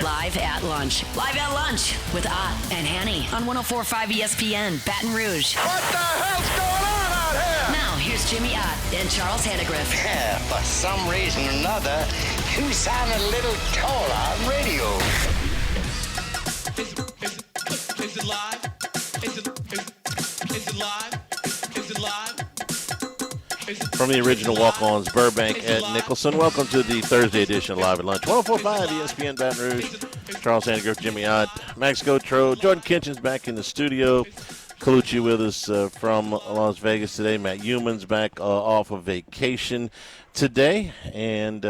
Live at Lunch. Live at Lunch with Ott and Hanny on 104.5 ESPN, Baton Rouge. What the hell's going on out here? Now, here's Jimmy Ott and Charles Hannegriff. Yeah, for some reason or another, you sound a little taller on radio. Is it live? Is it live? Is it live? From the original walk-ons, Burbank at Nicholson. Welcome to the Thursday edition of Live at Lunch. 104.5 ESPN Baton Rouge. Charles Hannegriff, Jimmy Ott, Max Gotro, Jordan Kitchen's back in the studio. Colucci with us from Las Vegas today. Matt Humans back off of vacation today. And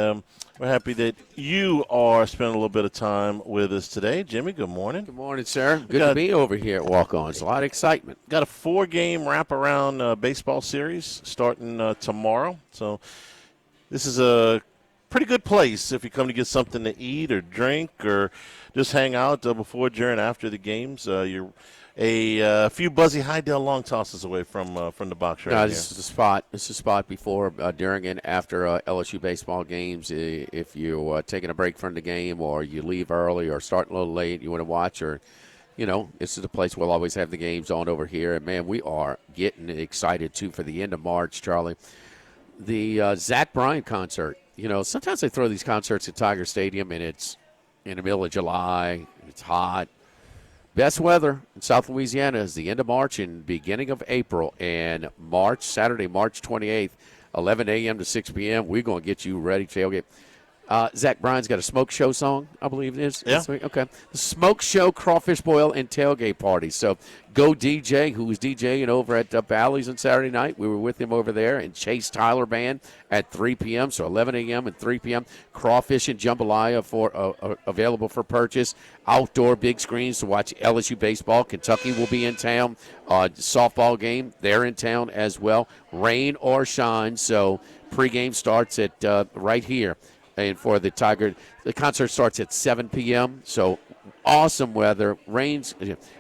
we're happy that you are spending a little bit of time with us today. Jimmy, good morning. Good morning, sir. Good to be over here at Walk-Ons. A lot of excitement. Got a 4-game wraparound baseball series starting tomorrow. So this is a pretty good place if you come to get something to eat or drink or just hang out before, during, after the games. You're a few buzzy Highdale long tosses away from the box right here. This is the spot. This is the spot before, during, and after LSU baseball games. If you're taking a break from the game, or you leave early, or starting a little late, you want to watch, or this is the place we'll always have the games on over here. And man, we are getting excited too for the end of March, Charlie. The Zach Bryan concert. Sometimes they throw these concerts at Tiger Stadium, and it's in the middle of July. It's hot. Best weather in South Louisiana is the end of March and beginning of April. And Saturday, March 28th, 11 a.m. to 6 p.m., we're going to get you ready to tailgate. Zach Bryan's got a smoke show song, I believe it is. Yeah. Okay. The smoke show, crawfish boil, and tailgate party. So Go DJ, who was DJing over at Bally's on Saturday night. We were with him over there. And Chase Tyler Band at 3 p.m., so 11 a.m. and 3 p.m. Crawfish and jambalaya available for purchase. Outdoor big screens to watch LSU baseball. Kentucky will be in town. Softball game, they're in town as well. Rain or shine, so pregame starts at right here. And for the Tiger, the concert starts at 7 p.m., so awesome weather, rains.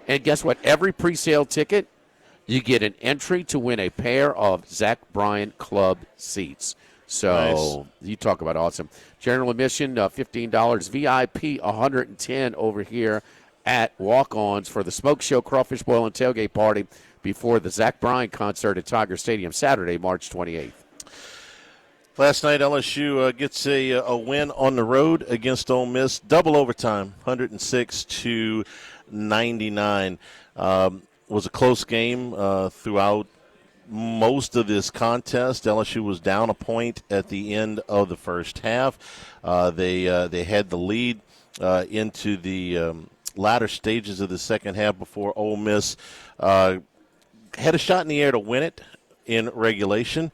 And guess what? Every pre-sale ticket, you get an entry to win a pair of Zach Bryan Club seats. So nice. You talk about awesome. General admission, $15. VIP, $110 over here at Walk-Ons for the Smoke Show, Crawfish Boil, and Tailgate Party before the Zach Bryan concert at Tiger Stadium, Saturday, March 28th. Last night, LSU gets a win on the road against Ole Miss. Double overtime, 106-99. Was a close game throughout most of this contest. LSU was down a point at the end of the first half. They had the lead into the latter stages of the second half before Ole Miss had a shot in the air to win it in regulation.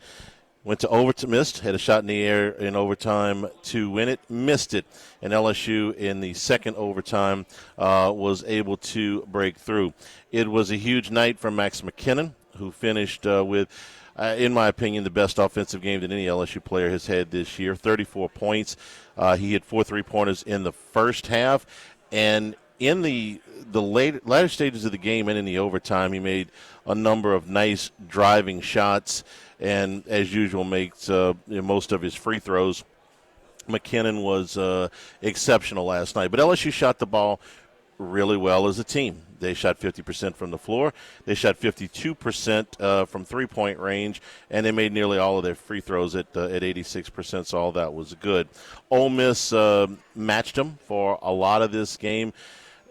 Went to overtime, missed, had a shot in the air in overtime to win it, missed it. And LSU in the second overtime was able to break through. It was a huge night for Max McKinnon, who finished with, in my opinion, the best offensive game that any LSU player has had this year, 34 points. He had 4 3-pointers in the first half. And in the later stages of the game and in the overtime, he made a number of nice driving shots. And as usual, makes most of his free throws. McKinnon was exceptional last night. But LSU shot the ball really well as a team. They shot 50% from the floor. They shot 52% from three-point range, and they made nearly all of their free throws at 86%, so all that was good. Ole Miss matched them for a lot of this game.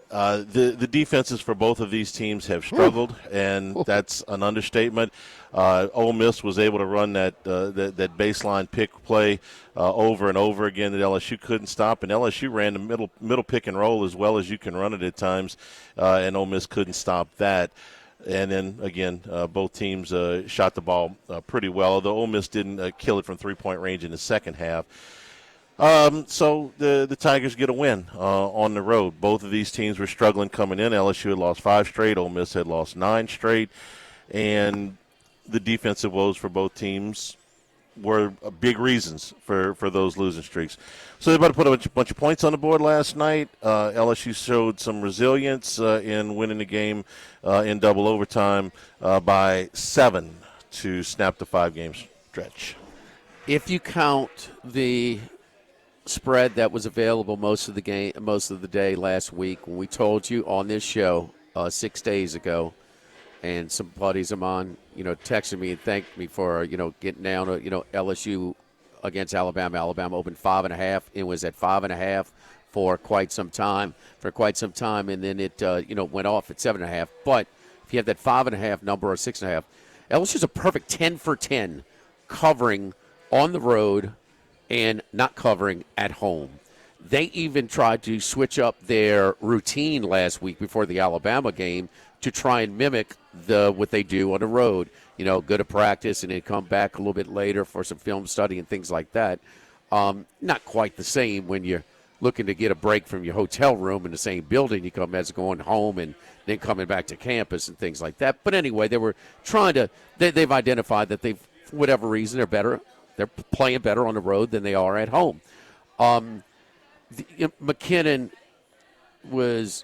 The defenses for both of these teams have struggled, and that's an understatement. Ole Miss was able to run that baseline pick play over and over again that LSU couldn't stop, and LSU ran the middle pick and roll as well as you can run it at times, and Ole Miss couldn't stop that. And then, again, both teams shot the ball pretty well, although Ole Miss didn't kill it from three-point range in the second half. So the Tigers get a win on the road. Both of these teams were struggling coming in. LSU had lost 5 straight. Ole Miss had lost 9 straight. And the defensive woes for both teams were big reasons for those losing streaks. So they're about to put a bunch of points on the board last night. LSU showed some resilience in winning the game in double overtime by 7 to snap the 5-game stretch. If you count the spread that was available most of the day last week when we told you on this show 6 days ago, and some buddies of mine, texted me and thanked me for getting down to LSU against Alabama. Alabama opened 5.5. It was at 5.5 for quite some time, and then it went off at 7.5. But if you have that 5.5 number or 6.5, LSU's a perfect 10 for 10 covering on the road and not covering at home. They even tried to switch up their routine last week before the Alabama game to try and mimic what they do on the road. Go to practice and then come back a little bit later for some film study and things like that. Not quite the same when you're looking to get a break from your hotel room in the same building. You come as going home and then coming back to campus and things like that. But anyway, they were trying to they've identified that for whatever reason, they're playing better on the road than they are at home. McKinnon was,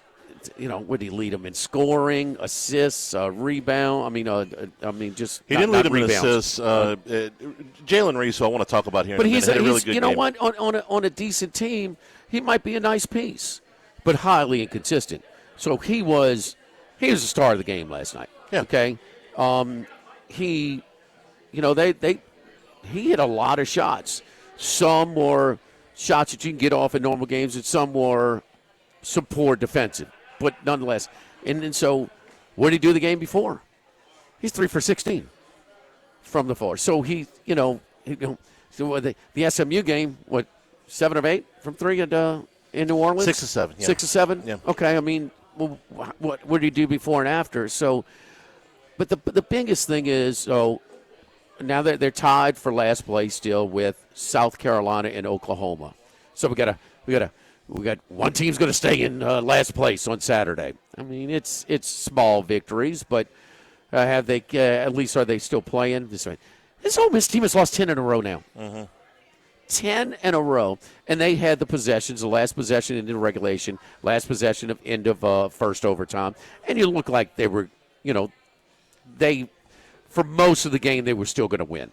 would he lead them in scoring, assists, rebound? He didn't lead them in assists. Jalen Reese, who I want to talk about here. But he's had a really good game. What? On a decent team, he might be a nice piece, but highly inconsistent. So he was the star of the game last night. Yeah. Okay. He hit a lot of shots. Some were shots that you can get off in normal games, and some were some poor defensive. But nonetheless, and so what did he do the game before? He's 3 for 16 from the floor. So so the SMU game, 7 of 8 from 3 in New Orleans? 6 of 7. Yeah. 6 of 7? Yeah. Okay, what did he do before and after? So, but the biggest thing is, now that they're tied for last place still with South Carolina and Oklahoma. So we got one team's going to stay in last place on Saturday. It's small victories, but have they at least are they still playing this way? This Ole Miss team has lost 10 in a row now. Mm-hmm. 10 in a row, and they had the possessions, the last possession into regulation, last possession of end of first overtime, and you look like they were, for most of the game they were still going to win.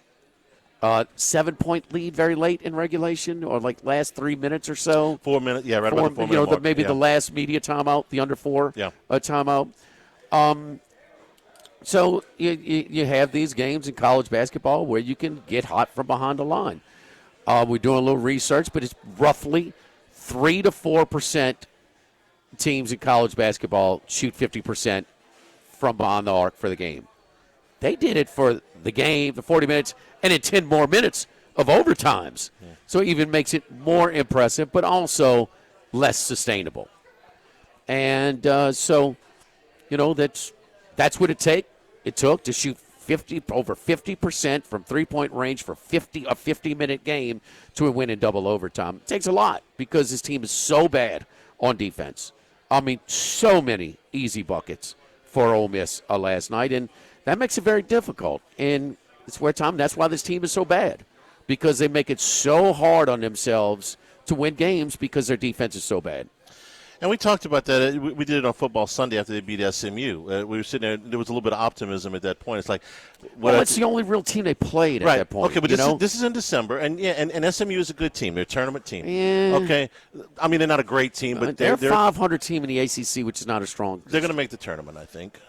7-point lead very late in regulation, or like last 3 minutes or so. 4 minutes, yeah, right about the 4 minute mark. Maybe the last media timeout, the under 4 timeout. So you have these games in college basketball where you can get hot from behind the line. We're doing a little research, but it's roughly 3 to 4% teams in college basketball shoot 50% from behind the arc for the game. They did it for the game, the 40 minutes, and in 10 more minutes of overtimes. Yeah. So it even makes it more impressive, but also less sustainable. And so, that's what it took to shoot over 50% from three-point range for a 50-minute game to a win in double overtime. It takes a lot because this team is so bad on defense. So many easy buckets for Ole Miss last night, and that makes it very difficult. And that's why this team is so bad, because they make it so hard on themselves to win games because their defense is so bad. And we talked about that. We did it on Football Sunday after they beat SMU. We were sitting there. There was a little bit of optimism at that point. It's like, it's the only real team they played at that point. Okay, but this is in December, and SMU is a good team. They're a tournament team. Yeah. Okay, they're not a great team, but they're a 500 team in the ACC, which is not as strong. They're going to make the tournament, I think.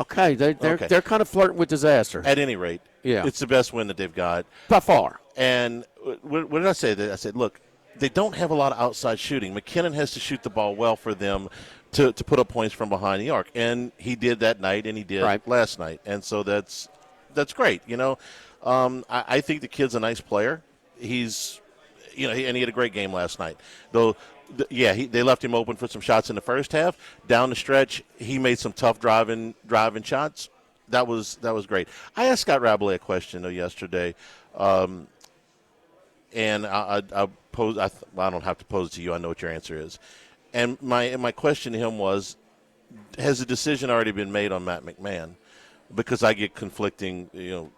Okay, they're kind of flirting with disaster. At any rate, it's the best win that they've got by far. And what did I say? I said, look, they don't have a lot of outside shooting. McKinnon has to shoot the ball well for them to put up points from behind the arc, and he did that night, and he did last night, and so that's great. I think the kid's a nice player. He's, and he had a great game last night, though. They left him open for some shots in the first half. Down the stretch, he made some tough driving shots. That was great. I asked Scott Rabelais a question yesterday, and I don't have to pose it to you. I know what your answer is. And my question to him was, has the decision already been made on Matt McMahon? Because I get conflicting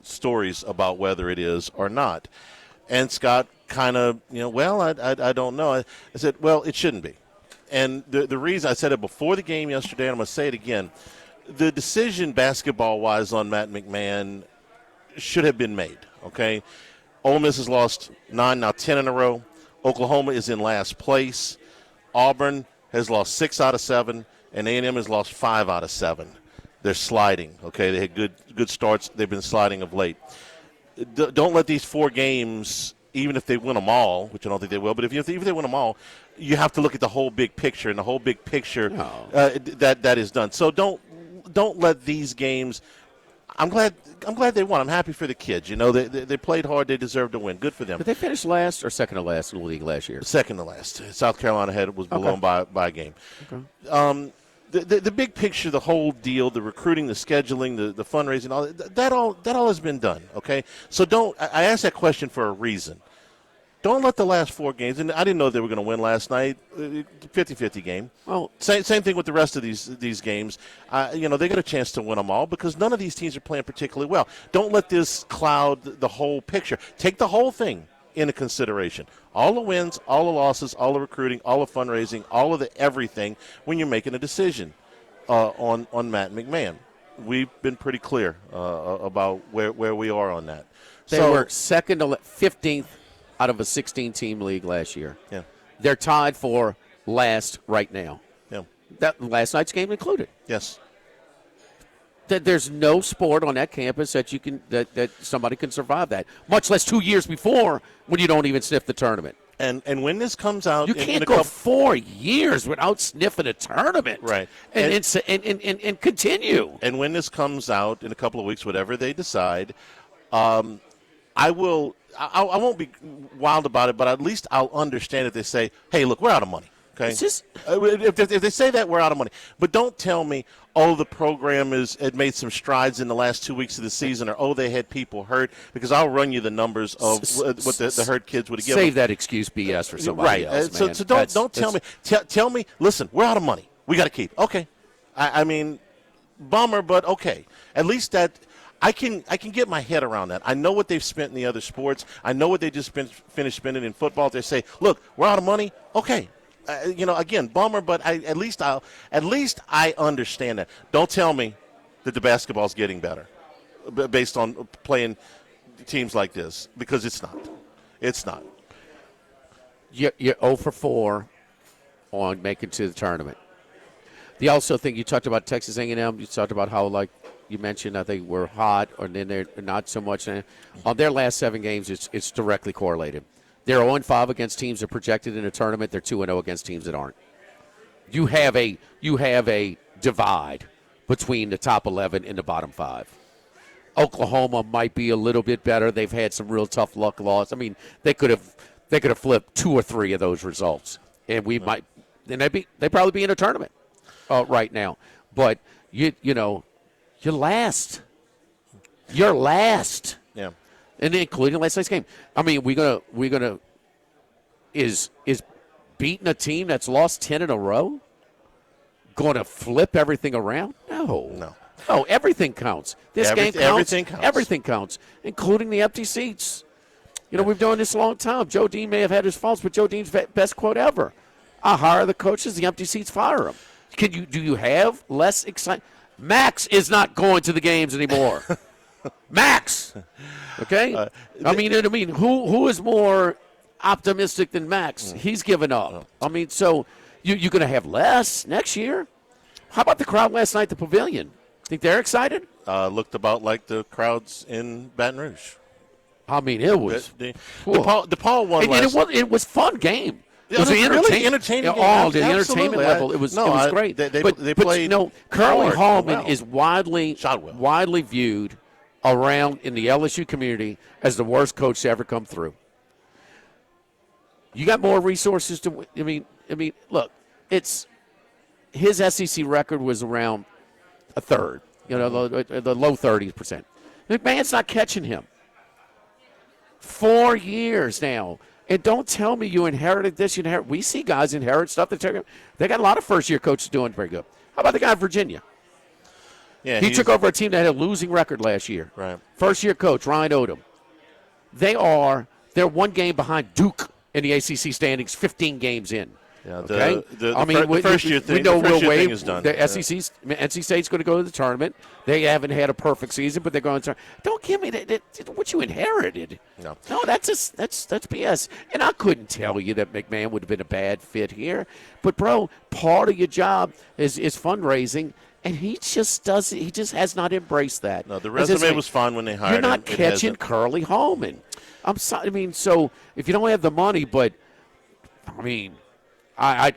stories about whether it is or not. And Scott kind of, I don't know. I said, well, it shouldn't be. And the reason I said it before the game yesterday, and I'm going to say it again, the decision basketball-wise on Matt McMahon should have been made, okay? Ole Miss has lost 9, now 10 in a row. Oklahoma is in last place. Auburn has lost 6 out of 7, and A&M has lost 5 out of 7. They're sliding. Okay, they had good starts. They've been sliding of late. Don't let these 4 games, even if they win them all, which I don't think they will, but even if they win them all, you have to look at the whole big picture, and the whole big picture that is done. So don't let these games. I'm glad they won. I'm happy for the kids. You know, they played hard. They deserve to win. Good for them. Did they finish last or second to last in the league last year? Second to last. South Carolina was blown by a game. Okay. The big picture, the whole deal, the recruiting, the scheduling, the fundraising, all that all has been done. Okay, so I asked that question for a reason. Don't let the last 4 games, and I didn't know they were going to win last night, 50-50 game. Well, same thing with the rest of these games. They got a chance to win them all because none of these teams are playing particularly well. Don't let this cloud the whole picture. Take the whole thing into consideration. All the wins, all the losses, all the recruiting, all the fundraising, all of the everything when you're making a decision on Matt McMahon. We've been pretty clear about where we are on that. They were second to 15th out of a 16-team league last year. Yeah. They're tied for last right now. Yeah. That last night's game included. Yes. That there's no sport on that campus that you can that somebody can survive that, much less 2 years before when you don't even sniff the tournament. And when this comes out, you can't go 4 years without sniffing a tournament, right? And continue. And when this comes out in a couple of weeks, whatever they decide, I won't be wild about it, but at least I'll understand if they say, "Hey, look, we're out of money." Okay, if they say that, we're out of money. But don't tell me, the program had made some strides in the last 2 weeks of the season, or they had people hurt, because I'll run you the numbers of what the hurt kids would have given. Save that excuse BS for somebody else, man. So don't tell me. Tell me. Listen, we're out of money. We got to keep. Okay, I mean, bummer, but okay. At least that. I can get my head around that. I know what they've spent in the other sports. I know what they just finished spending in football. If they say, "Look, we're out of money." Okay, again, bummer, but at least I understand that. Don't tell me that the basketball's getting better based on playing teams like this, because it's not. It's not. You're 0 for 4 on making to the tournament. The also thing you talked about Texas A&M. You talked about how you mentioned, I think, we're hot, or then they're not so much. On their last 7 games, it's directly correlated. They're 0-5 against teams that are projected in a tournament. They're 2-0 against teams that aren't. You have a divide between the top 11 and the bottom 5. Oklahoma might be a little bit better. They've had some real tough luck loss. I mean, they could have flipped 2 or 3 of those results, and they'd probably be in a tournament right now. But you're last. You're last. Yeah. And including last night's game. I mean, is beating a team that's lost 10 in a row going to flip everything around? No. Oh, everything counts. This game counts. Everything counts. Everything counts, including the empty seats. We've been doing this a long time. Joe Dean may have had his faults, but Joe Dean's best quote ever: "I hire the coaches, the empty seats fire them." Do you have less excitement? Max is not going to the games anymore. Max, okay. Who is more optimistic than Max? He's given up. I mean, so you're going to have less next year. How about the crowd last night at the Pavilion? Think they're excited? Looked about like the crowds in Baton Rouge. I mean, it was. DePaul won last. It was fun game. It was really entertaining game. Oh, the entertainment level. It was great. They but played. Curly Hallman well. is widely viewed around in the LSU community as the worst coach to ever come through. You got more resources to. I mean, look, it's his SEC record was around a third. The low 30%. McMahon's not catching him. 4 years now. And don't tell me you inherited this. We see guys inherit stuff. They got a lot of first-year coaches doing very good. How about the guy in Virginia? Yeah, he took over a team that had a losing record last year. Right. First-year coach, Ryan Odom. They're 1 game behind Duke in the ACC standings, 15 games in. Yeah, Okay, the first year thing. We know the first Will year thing Wade. is done. The NC State's going to go to the tournament. They haven't had a perfect season, but they're going to. Don't give me that what you inherited. No, that's BS. And I couldn't tell you that McMahon would have been a bad fit here, but bro, part of your job is fundraising. And he just doesn't. He just has not embraced that. No, the resume was fine when they hired him. You're not catching Curly Holman. I'm sorry. I mean, so if you don't have the money, but I mean, I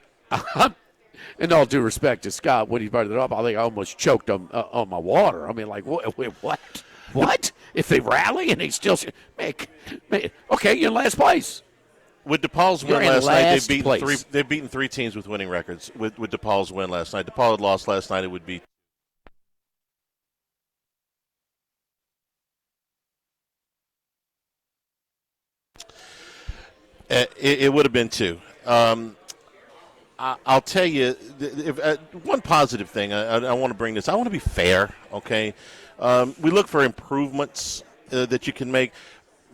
in all due respect to Scott, when he brought it up, I think I almost choked on my water. I mean, like, what? If they rally and they still make okay, you're in last place. With DePaul's win last night, they've beaten three teams with winning records. With DePaul's win last night, DePaul had lost last night. It would be. It would have been two. I'll tell you, one positive thing. I want to bring this. I want to be fair. Okay, we look for improvements that you can make.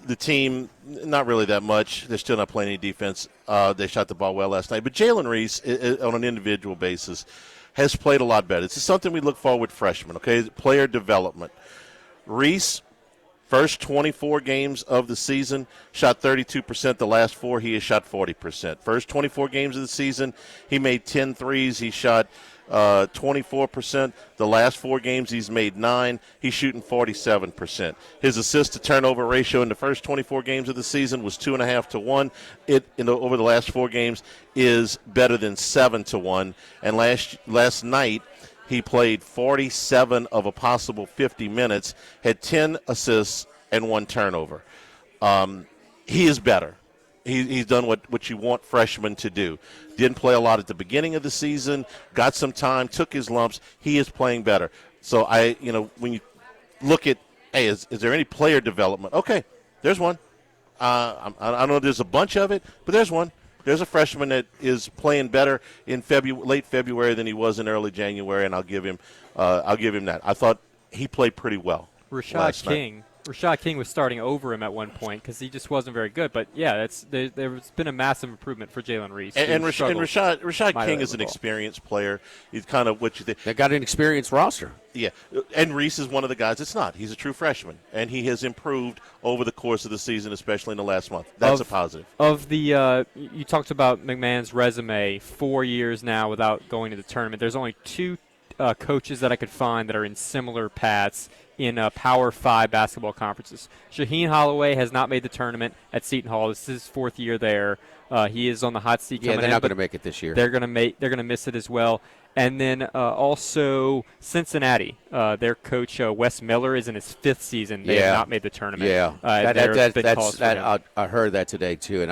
The team, not really that much. They're still not playing any defense. They shot the ball well last night. But Jalen Reese, on an individual basis, has played a lot better. This is something we look for with freshmen, okay? Player development. Reese, first 24 games of the season, shot 32%. The last four, he has shot 40%. First 24 games of the season, he made 10 threes. He shot 24%. The last 4 games, he's made 9. He's shooting 47%. His assist-to-turnover ratio in the first 24 games of the season was 2.5 to 1. Over the last 4 games is better than 7 to 1. And last night, he played 47 of a possible 50 minutes, had 10 assists and 1 turnover. He is better. He's done what you want freshmen to do. Didn't play a lot at the beginning of the season, got some time, took his lumps. He is playing better. So, when you look at, hey, is there any player development? Okay, there's one. I don't know if there's a bunch of it, but there's one. There's a freshman that is playing better in late February than he was in early January, and I'll give him that. I thought he played pretty well. Rashad King was starting over him at one point because he just wasn't very good. But, yeah, there's been a massive improvement for Jalen Reese. And Rashad King is an experienced player. He's kind of what you think. They got an experienced roster. Yeah, and Reese is one of the guys that's not. He's a true freshman, and he has improved over the course of the season, especially in the last month. That's a positive. Of the you talked about McMahon's resume, 4 years now without going to the tournament. There's only 2 coaches that I could find that are in similar paths in Power 5 basketball conferences. Shaheen Holloway has not made the tournament at Seton Hall. This is his 4th year there. He is on the hot seat coming in. Yeah, they're not going to make it this year. They're going to miss it as well. And then also Cincinnati, their coach Wes Miller is in his 5th season. They have not made the tournament. Yeah, I heard that today too, and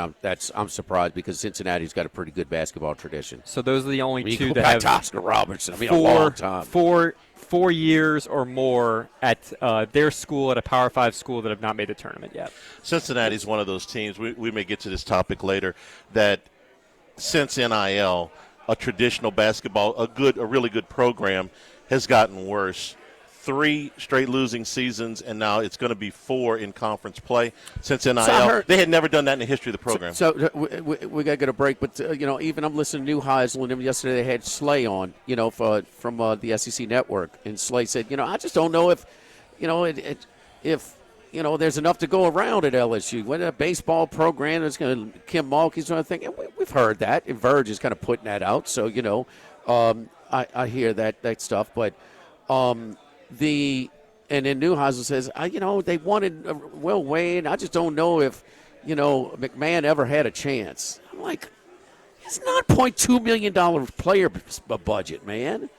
I'm surprised because Cincinnati's got a pretty good basketball tradition. So those are the only 2 that have Oscar Robertson. A long time. 4 years or more at their school, at a Power 5 school, that have not made the tournament yet. Cincinnati's one of those teams, we may get to this topic later, that since NIL, a traditional basketball, a really good program, has gotten worse. 3 straight losing seasons, and now it's going to be 4 in conference play since NIL. They had never done that in the history of the program. So we got to get a break, but even I'm listening to Neuheisel, and yesterday they had Slay on, from the SEC Network, and Slay said, I just don't know if there's enough to go around at LSU. When a baseball program that's going to Kim Mulkey's sort of thing, and we've heard that, and Verge is kind of putting that out. So I hear that stuff, but. And then Neuheisel says, they wanted Will Wade. I just don't know if, McMahon ever had a chance. I'm like, it's not $0.2 million player budget, man.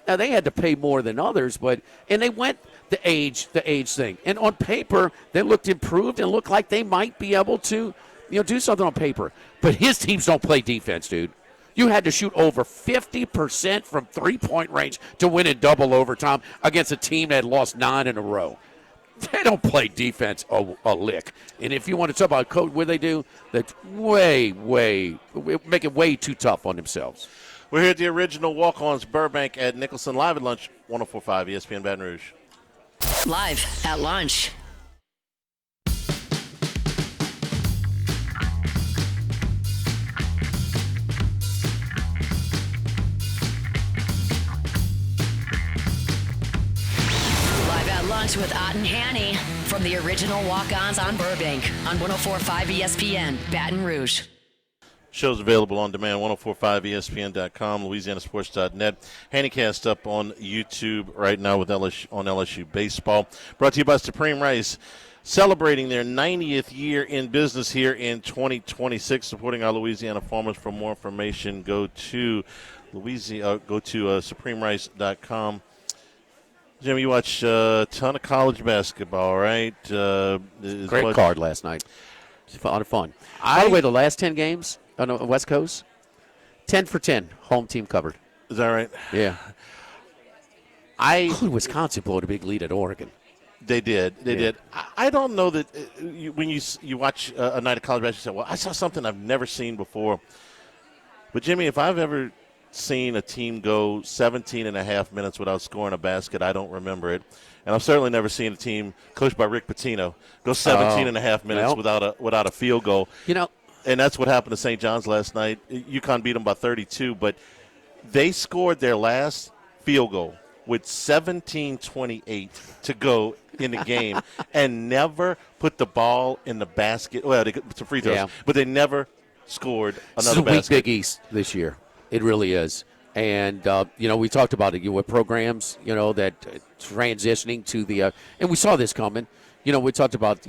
Now, they had to pay more than others, and they went the age thing. And on paper, they looked improved and looked like they might be able to, do something on paper. But his teams don't play defense, dude. You had to shoot over 50% from three-point range to win in double overtime against a team that had lost 9 in a row. They don't play defense a lick. And if you want to talk about code, what they do, they make it way too tough on themselves. We're here at the original Walk-Ons Burbank at Nicholson, live at lunch, 104.5 ESPN Baton Rouge. Live at lunch. Lunch with Ott and Hanny from the original Walk-Ons on Burbank on 104.5 ESPN, Baton Rouge. Show's available on demand, 1045ESPN.com, LouisianaSports.net. Handycast up on YouTube right now with LSU Baseball. Brought to you by Supreme Rice, celebrating their 90th year in business here in 2026, supporting our Louisiana farmers. For more information, go to SupremeRice.com. Jim, you watch a ton of college basketball, right? Great card last night. It's a lot of fun. By the way, the last 10 games on the West Coast, 10 for 10, home team covered. Is that right? Yeah. Wisconsin blew a big lead at Oregon. They did. They did. I don't know that when you watch a night of college basketball, you say, well, I saw something I've never seen before. But, Jimmy, if I've ever seen a team go 17 and a half minutes without scoring a basket, I don't remember it. And I've certainly never seen a team coached by Rick Pitino go 17 and a half minutes without a field goal. And that's what happened to St. John's last night. UConn beat them by 32, but they scored their last field goal with 17:28 to go in the game and never put the ball in the basket. Well, they got some free throws, but they never scored another basket. It's a weak Big East this year. It really is. And, we talked about it with programs, that transitioning to the and we saw this coming. We talked about,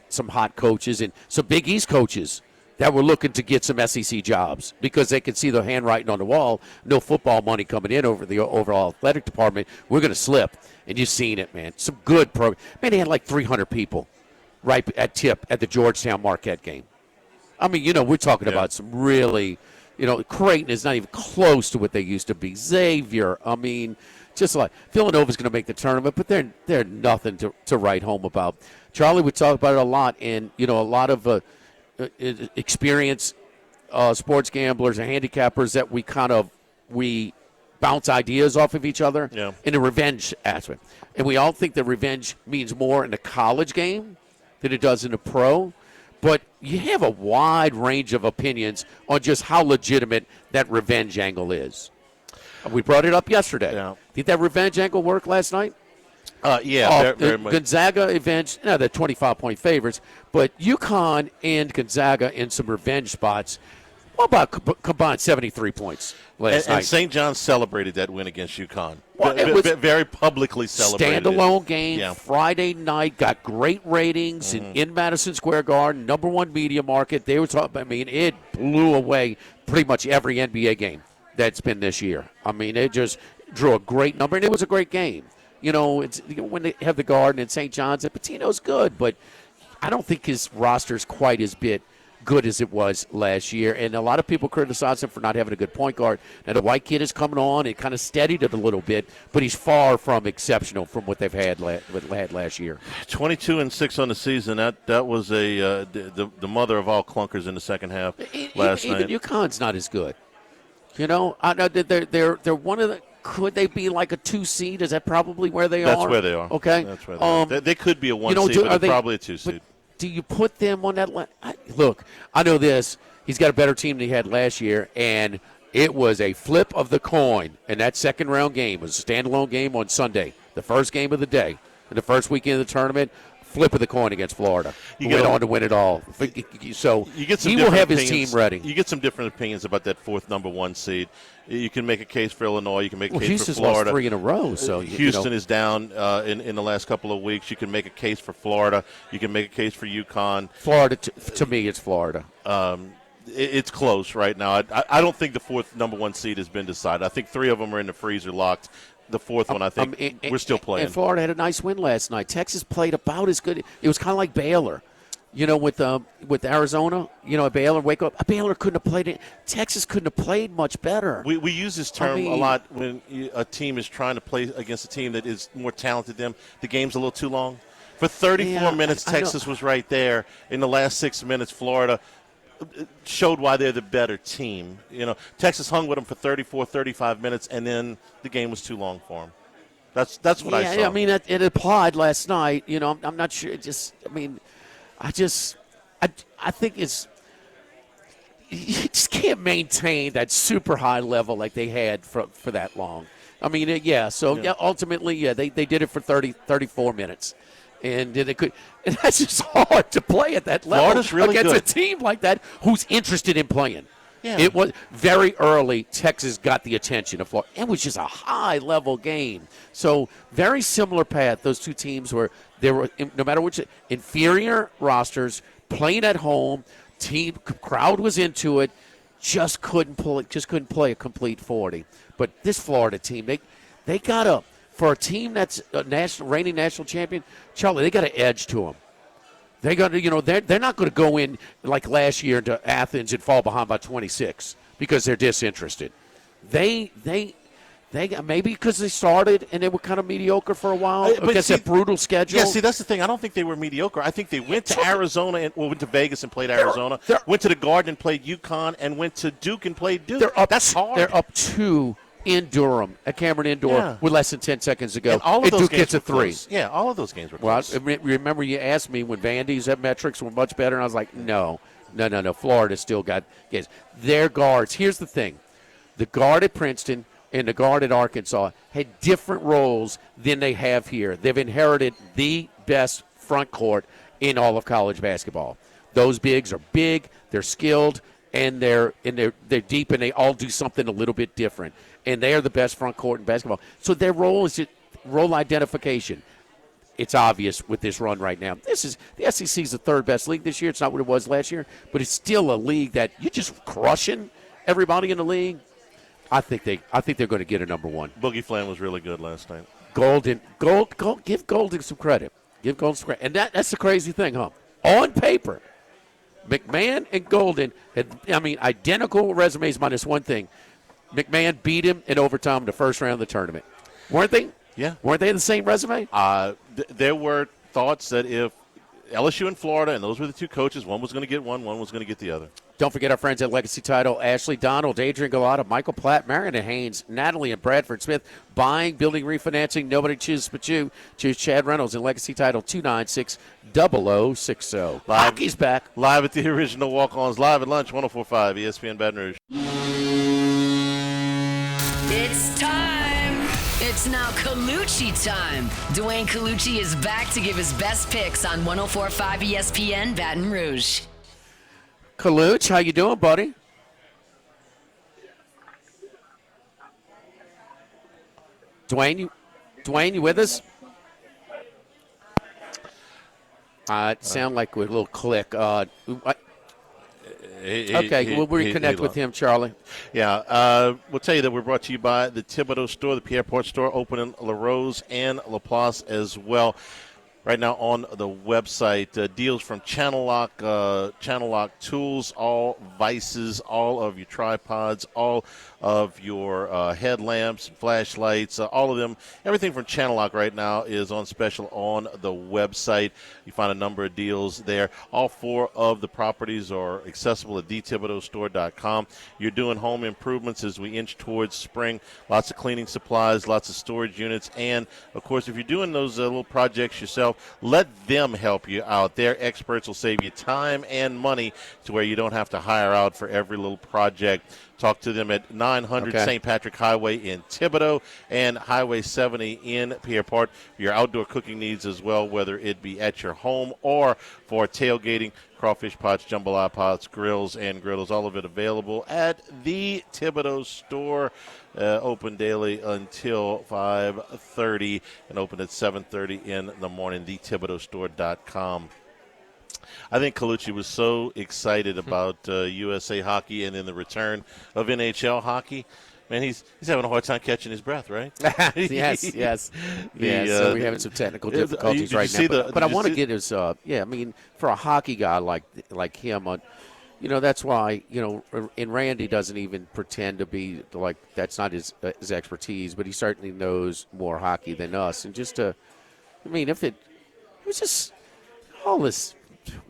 some hot coaches and some Big East coaches that were looking to get some SEC jobs because they could see the handwriting on the wall. No football money coming in over the overall athletic department. We're going to slip. And you've seen it, man. Some good programs. Man, they had like 300 people right at tip at the Georgetown Marquette game. I mean, we're talking about some really, Creighton is not even close to what they used to be. Xavier, I mean, just like Villanova's going to make the tournament, but they're nothing to write home about. Charlie would talk about it a lot, and, a lot of experienced sports gamblers and handicappers that we bounce ideas off of each other in a revenge aspect. And we all think that revenge means more in the college game than it does in the pro. But you have a wide range of opinions on just how legitimate that revenge angle is. We brought it up yesterday. Yeah. Did that revenge angle work last night? Very much. Gonzaga avenged, they're 25-point favorites, but UConn and Gonzaga in some revenge spots. What about combined 73 points last night? And St. John's celebrated that win against UConn. Well, it was very publicly celebrated. Standalone game, Friday night, got great ratings in Madison Square Garden, number one media market. They were talking. It blew away pretty much every NBA game that's been this year. It just drew a great number, and it was a great game. It's when they have the Garden and St. John's, and Patino's good, but I don't think his roster's quite as good as it was last year, and a lot of people criticize him for not having a good point guard. Now, the white kid is coming on and kind of steadied it a little bit, but he's far from exceptional from what they've had last year. 22-6 on the season. That was the mother of all clunkers in the second half last night. Even UConn's not as good. I know they're one of the. Could they be like a 2 seed? Is that probably where they are? That's where they are. Okay. That's where they are. They could be a 1 seed, but they're probably a 2 seed. Do you put them on that? Look, I know this. He's got a better team than he had last year, and it was a flip of the coin in that second-round game. It was a standalone game on Sunday, the first game of the day, in the first weekend of the tournament. Flip of the coin against Florida. He went on to win it all. So he will have his team ready. You get some different opinions about that fourth number 1 seed. You can make a case for Illinois. You can make a case Houston's for Florida. Lost 3 in a row. So Houston is down in the last couple of weeks. You can make a case for Florida. You can make a case for UConn. Florida, to me, it's Florida. It's close right now. I don't think the fourth number 1 seed has been decided. I think 3 of them are in the freeze or locked. The fourth one, I think, we're still playing. And Florida had a nice win last night. Texas played about as good. It was kind of like Baylor, with Arizona. Baylor wake up. Baylor couldn't have played it. Texas couldn't have played much better. We use this term a lot when a team is trying to play against a team that is more talented than them. The game's a little too long. For 34 minutes, Texas was right there. In the last 6 minutes, Florida showed why they're the better team. Texas hung with them for 34, 35 minutes, and then the game was too long for them. That's what I saw. It applied last night. I'm not sure. I think it's you just can't maintain that super high level like they had for that long. I mean, ultimately, they did it for 34 minutes. And they could, and that's just hard to play at that level Florida's really against good. a team like that who's interested in playing. Yeah. It was very early. Texas got the attention of Florida. It was just a high-level game. So very similar path. Those two teams were no matter which inferior rosters playing at home. Crowd was into it. Just couldn't pull it. Just couldn't play a complete 40. But this Florida team, they got up. For a team that's a reigning national champion, Charlie, they got an edge to them. They got they're not going to go in like last year into Athens and fall behind by 26 because they're disinterested. They got, maybe because they started and they were kind of mediocre for a while against that brutal schedule. Yeah, see, that's the thing. I don't think they were mediocre. I think they went to Arizona and went to Vegas and played Arizona. Went to the Garden and played UConn, and went to Duke and played Duke. That's hard. They're up 2 in Durham at Cameron Indoor with less than 10 seconds to go. And all of those Duke games gets a were 3. close. Yeah, all of those games were close. Well, remember you asked me when Vandy's metrics were much better, and I was like, no. Florida still got games. Their guards. Here's the thing: the guard at Princeton and the guard at Arkansas had different roles than they have here. They've inherited the best front court in all of college basketball. Those bigs are big, they're skilled, and they're deep, and they all do something a little bit different. And they are the best front court in basketball. So their role is role identification. It's obvious with this run right now. The SEC is the third best league this year. It's not what it was last year, but it's still a league that you're just crushing everybody in the league. I think they're going to get a number 1. Boogie Flam was really good last night. Give Golden some credit. Give Golden some credit. And that's the crazy thing, huh? On paper, McMahon and Golden had, identical resumes minus one thing. McMahon beat him in overtime in the first round of the tournament. Weren't they? Yeah. Weren't they the same resume? There were thoughts that if LSU and Florida, and those were the two coaches, one was going to get one was going to get the other. Don't forget our friends at Legacy Title, Ashley Donald, Adrian Galata, Michael Platt, Marion Haynes, Natalie and Bradford Smith. Buying, building, refinancing, nobody chooses but you. Choose Chad Reynolds in Legacy Title 296-0060. Hockey's back. Live at the original Walk-Ons, live at lunch, 104.5 ESPN Baton Rouge. It's time. It's now Colucci time. Dwayne Colucci is back to give his best picks on 104.5 ESPN Baton Rouge. Colucci, how you doing, buddy? Dwayne, you with us? It sound like a little click. Okay, we'll reconnect with him, Charlie. Yeah, we'll tell you that we're brought to you by the Thibodeau store, the Pierre Port store, open in La Rose and La Place as well. Right now on the website, deals from Channel Lock tools, all vices, all of your tripods, all of your headlamps and flashlights, all of them. Everything from Channel Lock right now is on special on the website. You find a number of deals there. All 4 of the properties are accessible at thethibodeaustore.com. You're doing home improvements as we inch towards spring. Lots of cleaning supplies, lots of storage units, and, of course, if you're doing those little projects yourself, let them help you out. Their experts will save you time and money to where you don't have to hire out for every little project. Talk to them at 900 St. Patrick Highway in Thibodaux and Highway 70 in Pierre Port for your outdoor cooking needs as well, whether it be at your home or for tailgating, crawfish pots, jambalaya pots, grills, and griddles. All of it available at the Thibodeau store. Open daily until 5:30 and open at 7:30 in the morning, thethibodeaustore.com. I think Colucci was so excited about USA hockey and then the return of NHL hockey. Man, he's having a hard time catching his breath, right? yes. So we're having some technical difficulties right now. But I want to get his, for a hockey guy like him, that's why, and Randy doesn't even pretend to be like, that's not his expertise, but he certainly knows more hockey than us. And just if it was just all this,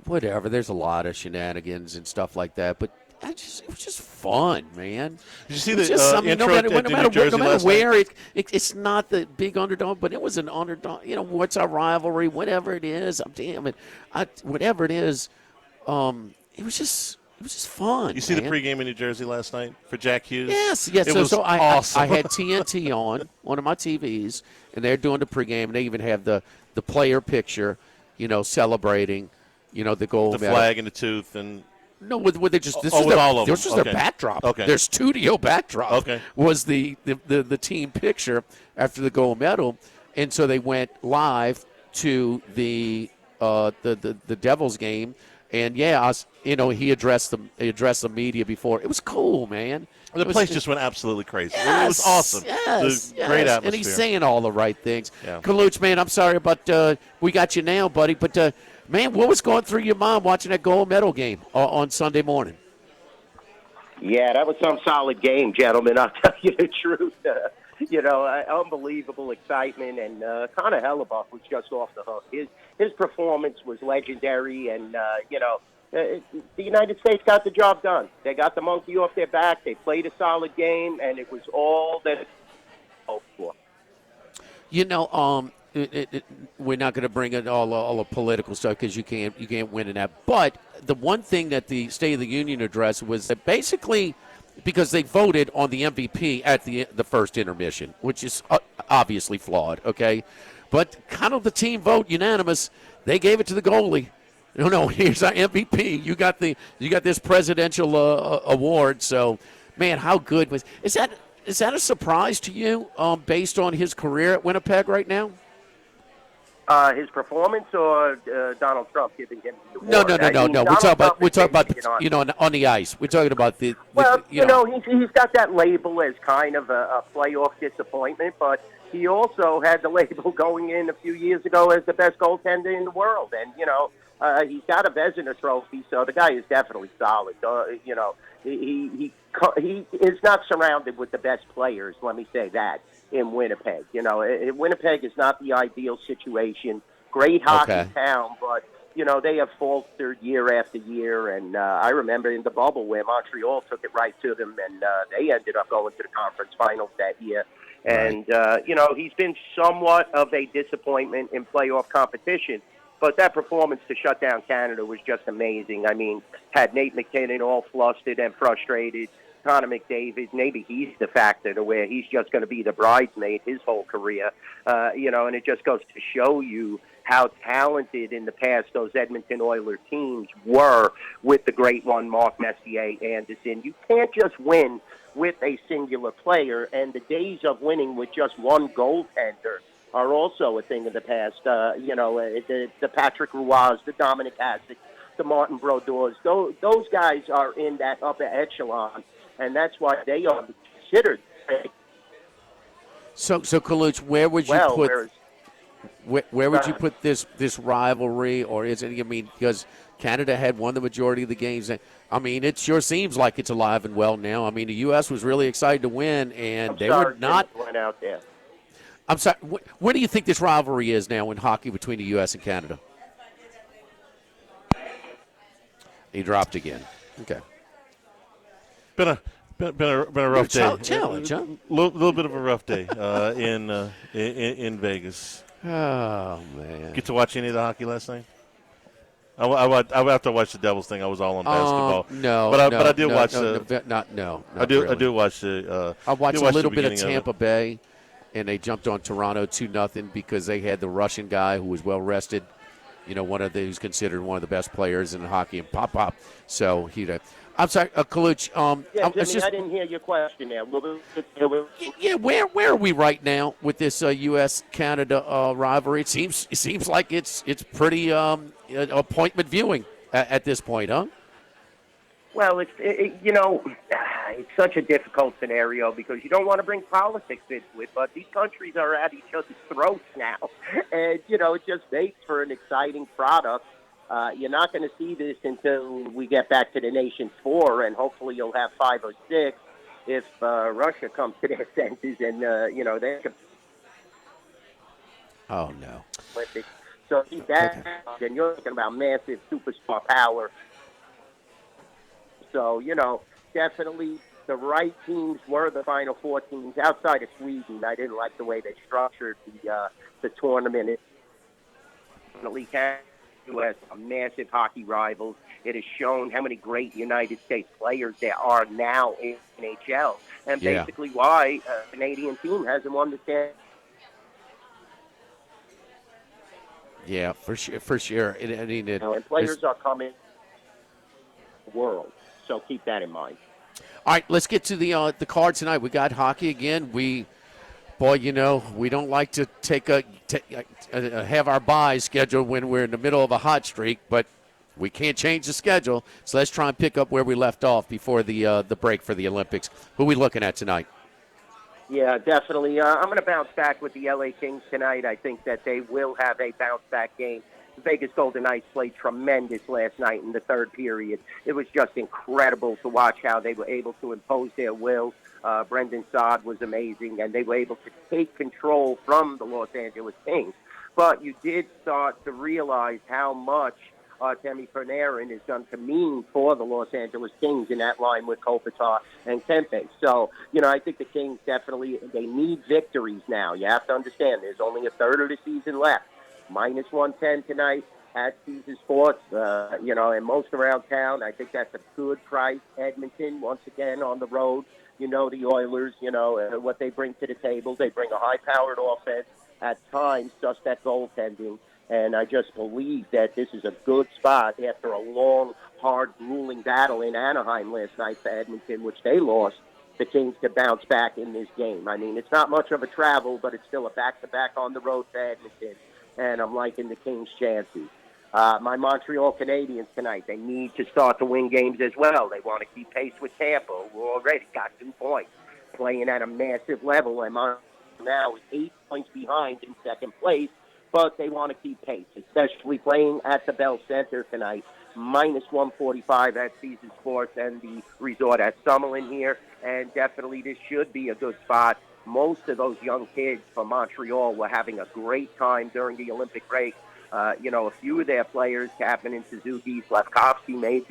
whatever, there's a lot of shenanigans and stuff like that, but it was just fun, man. Did you see the intro no matter where it's not the big underdog, but it was an underdog. What's our rivalry? Whatever it is, whatever it is, it was It was just fun. You see man. the pregame in New Jersey last night for Jack Hughes? Yes. It was So awesome. I had TNT on one of my TVs, and they're doing the pregame, and they even have the player picture, celebrating, the gold the medal. flag in the tooth and. No, with they just this Oh, was with their, all of this them. was Okay. their backdrop. Okay. Their studio backdrop Okay. was the team picture after the gold medal, and so they went live to the Devils game, and he addressed the media before. It was cool, man. The place just went absolutely crazy. Yes, It was awesome. Yes, Great atmosphere. And he's saying all the right things. Yeah. Kaluch, man, I'm sorry about we got you now, buddy, but man, what was going through your mind watching that gold medal game on Sunday morning? Yeah, that was some solid game, gentlemen. I'll tell you the truth. Unbelievable excitement, and Connor Hellebuck was just off the hook. His performance was legendary, and the United States got the job done. They got the monkey off their back. They played a solid game, and it was all that it hoped for. We're not going to bring in all the political stuff because you can't win in that. But the one thing that the State of the Union addressed was that basically, because they voted on the MVP at the first intermission, which is obviously flawed, okay? But kind of the team vote unanimous. They gave it to the goalie. No, here's our MVP. You got this presidential award. So, man, how good was is that a surprise to you based on his career at Winnipeg right now? His performance, or Donald Trump giving him the No. award? We talk about on the ice. We're talking about the he's got that label as kind of a playoff disappointment, but he also had the label going in a few years ago as the best goaltender in the world, and he's got a Vezina trophy, so the guy is definitely solid. He is not surrounded with the best players. Let me say that. In Winnipeg, Winnipeg is not the ideal situation. Great hockey town, but they have faltered year after year. And I remember in the bubble where Montreal took it right to them, and they ended up going to the conference finals that year. And he's been somewhat of a disappointment in playoff competition. But that performance to shut down Canada was just amazing. I mean, had Nate McKinnon all flustered and frustrated. Connor McDavid, maybe he's the factor to where he's just going to be the bridesmaid his whole career, and it just goes to show you how talented in the past those Edmonton Oilers teams were with the great one, Mark Messier Anderson. You can't just win with a singular player, and the days of winning with just one goaltender are also a thing of the past. The Patrick Roys, the Dominic Hasek, the Martin Brodeurs, those guys are in that upper echelon. And that's why they are considered. So Kaluch, where would you put this rivalry, or is it? I mean, because Canada had won the majority of the games. I mean, it sure seems like it's alive and well now. I mean, the U.S. was really excited to win, and they were not. Went out there. I'm sorry. Where do you think this rivalry is now in hockey between the U.S. and Canada? He dropped again. Okay. Been a rough day. Challenge, huh? Little bit of a rough day in Vegas. Oh man! Get to watch any of the hockey last night? After I watched the Devils thing, I was all on basketball. But I did watch I do watch the. I watched a little bit of Tampa Bay, and they jumped on Toronto 2-0 because they had the Russian guy who was well rested. Who's considered one of the best players in hockey, and Pop. So I'm sorry, Kaluch. Jimmy, I didn't hear your question there. Yeah, where are we right now with this U.S.-Canada rivalry? It seems like it's pretty appointment viewing at this point, huh? Well, it's such a difficult scenario because you don't want to bring politics into it, but these countries are at each other's throats now, and it just makes for an exciting product. You're not going to see this until we get back to the Nations 4, and hopefully you'll have 5 or 6 if Russia comes to their senses and, they can. Oh, no. So and you're talking about massive superstar power. So, definitely the right teams were the Final Four teams. Outside of Sweden, I didn't like the way they structured the tournament. It definitely can. 'Cause But, U.S. are massive hockey rivals. It has shown how many great United States players there are now in NHL, and basically why a Canadian team hasn't won the Stanley. Yeah, for sure. For sure. I mean, And players are coming the world, so keep that in mind. All right, let's get to the card tonight. We got hockey again. We don't like to have our buys scheduled when we're in the middle of a hot streak, but we can't change the schedule. So let's try and pick up where we left off before the break for the Olympics. Who are we looking at tonight? Yeah, definitely. I'm going to bounce back with the LA Kings tonight. I think that they will have a bounce-back game. The Vegas Golden Knights played tremendous last night in the third period. It was just incredible to watch how they were able to impose their will. Brendan Saad was amazing, and they were able to take control from the Los Angeles Kings. But you did start to realize how much Artemi Panarin is going to mean for the Los Angeles Kings in that line with Kopitar and Kempe. So, I think the Kings definitely, they need victories now. You have to understand, there's only a third of the season left. Minus 110 tonight at Caesars Sports, and most around town. I think that's a good price. Edmonton, once again, on the road. The Oilers, what they bring to the table. They bring a high-powered offense at times, just that goaltending. And I just believe that this is a good spot after a long, hard, grueling battle in Anaheim last night for Edmonton, which they lost. The Kings to bounce back in this game. I mean, it's not much of a travel, but it's still a back-to-back on the road for Edmonton. And I'm liking the Kings' chances. My Montreal Canadiens tonight, they need to start to win games as well. They want to keep pace with Tampa, who already got 2 points, playing at a massive level. And Montreal now is 8 points behind in second place, but they want to keep pace, especially playing at the Bell Center tonight. Minus 145 at Caesars Sports and the resort at Summerlin here. And definitely this should be a good spot. Most of those young kids from Montreal were having a great time during the Olympic break. A few of their players, Kapanen and Suzuki, Slavkovsky, made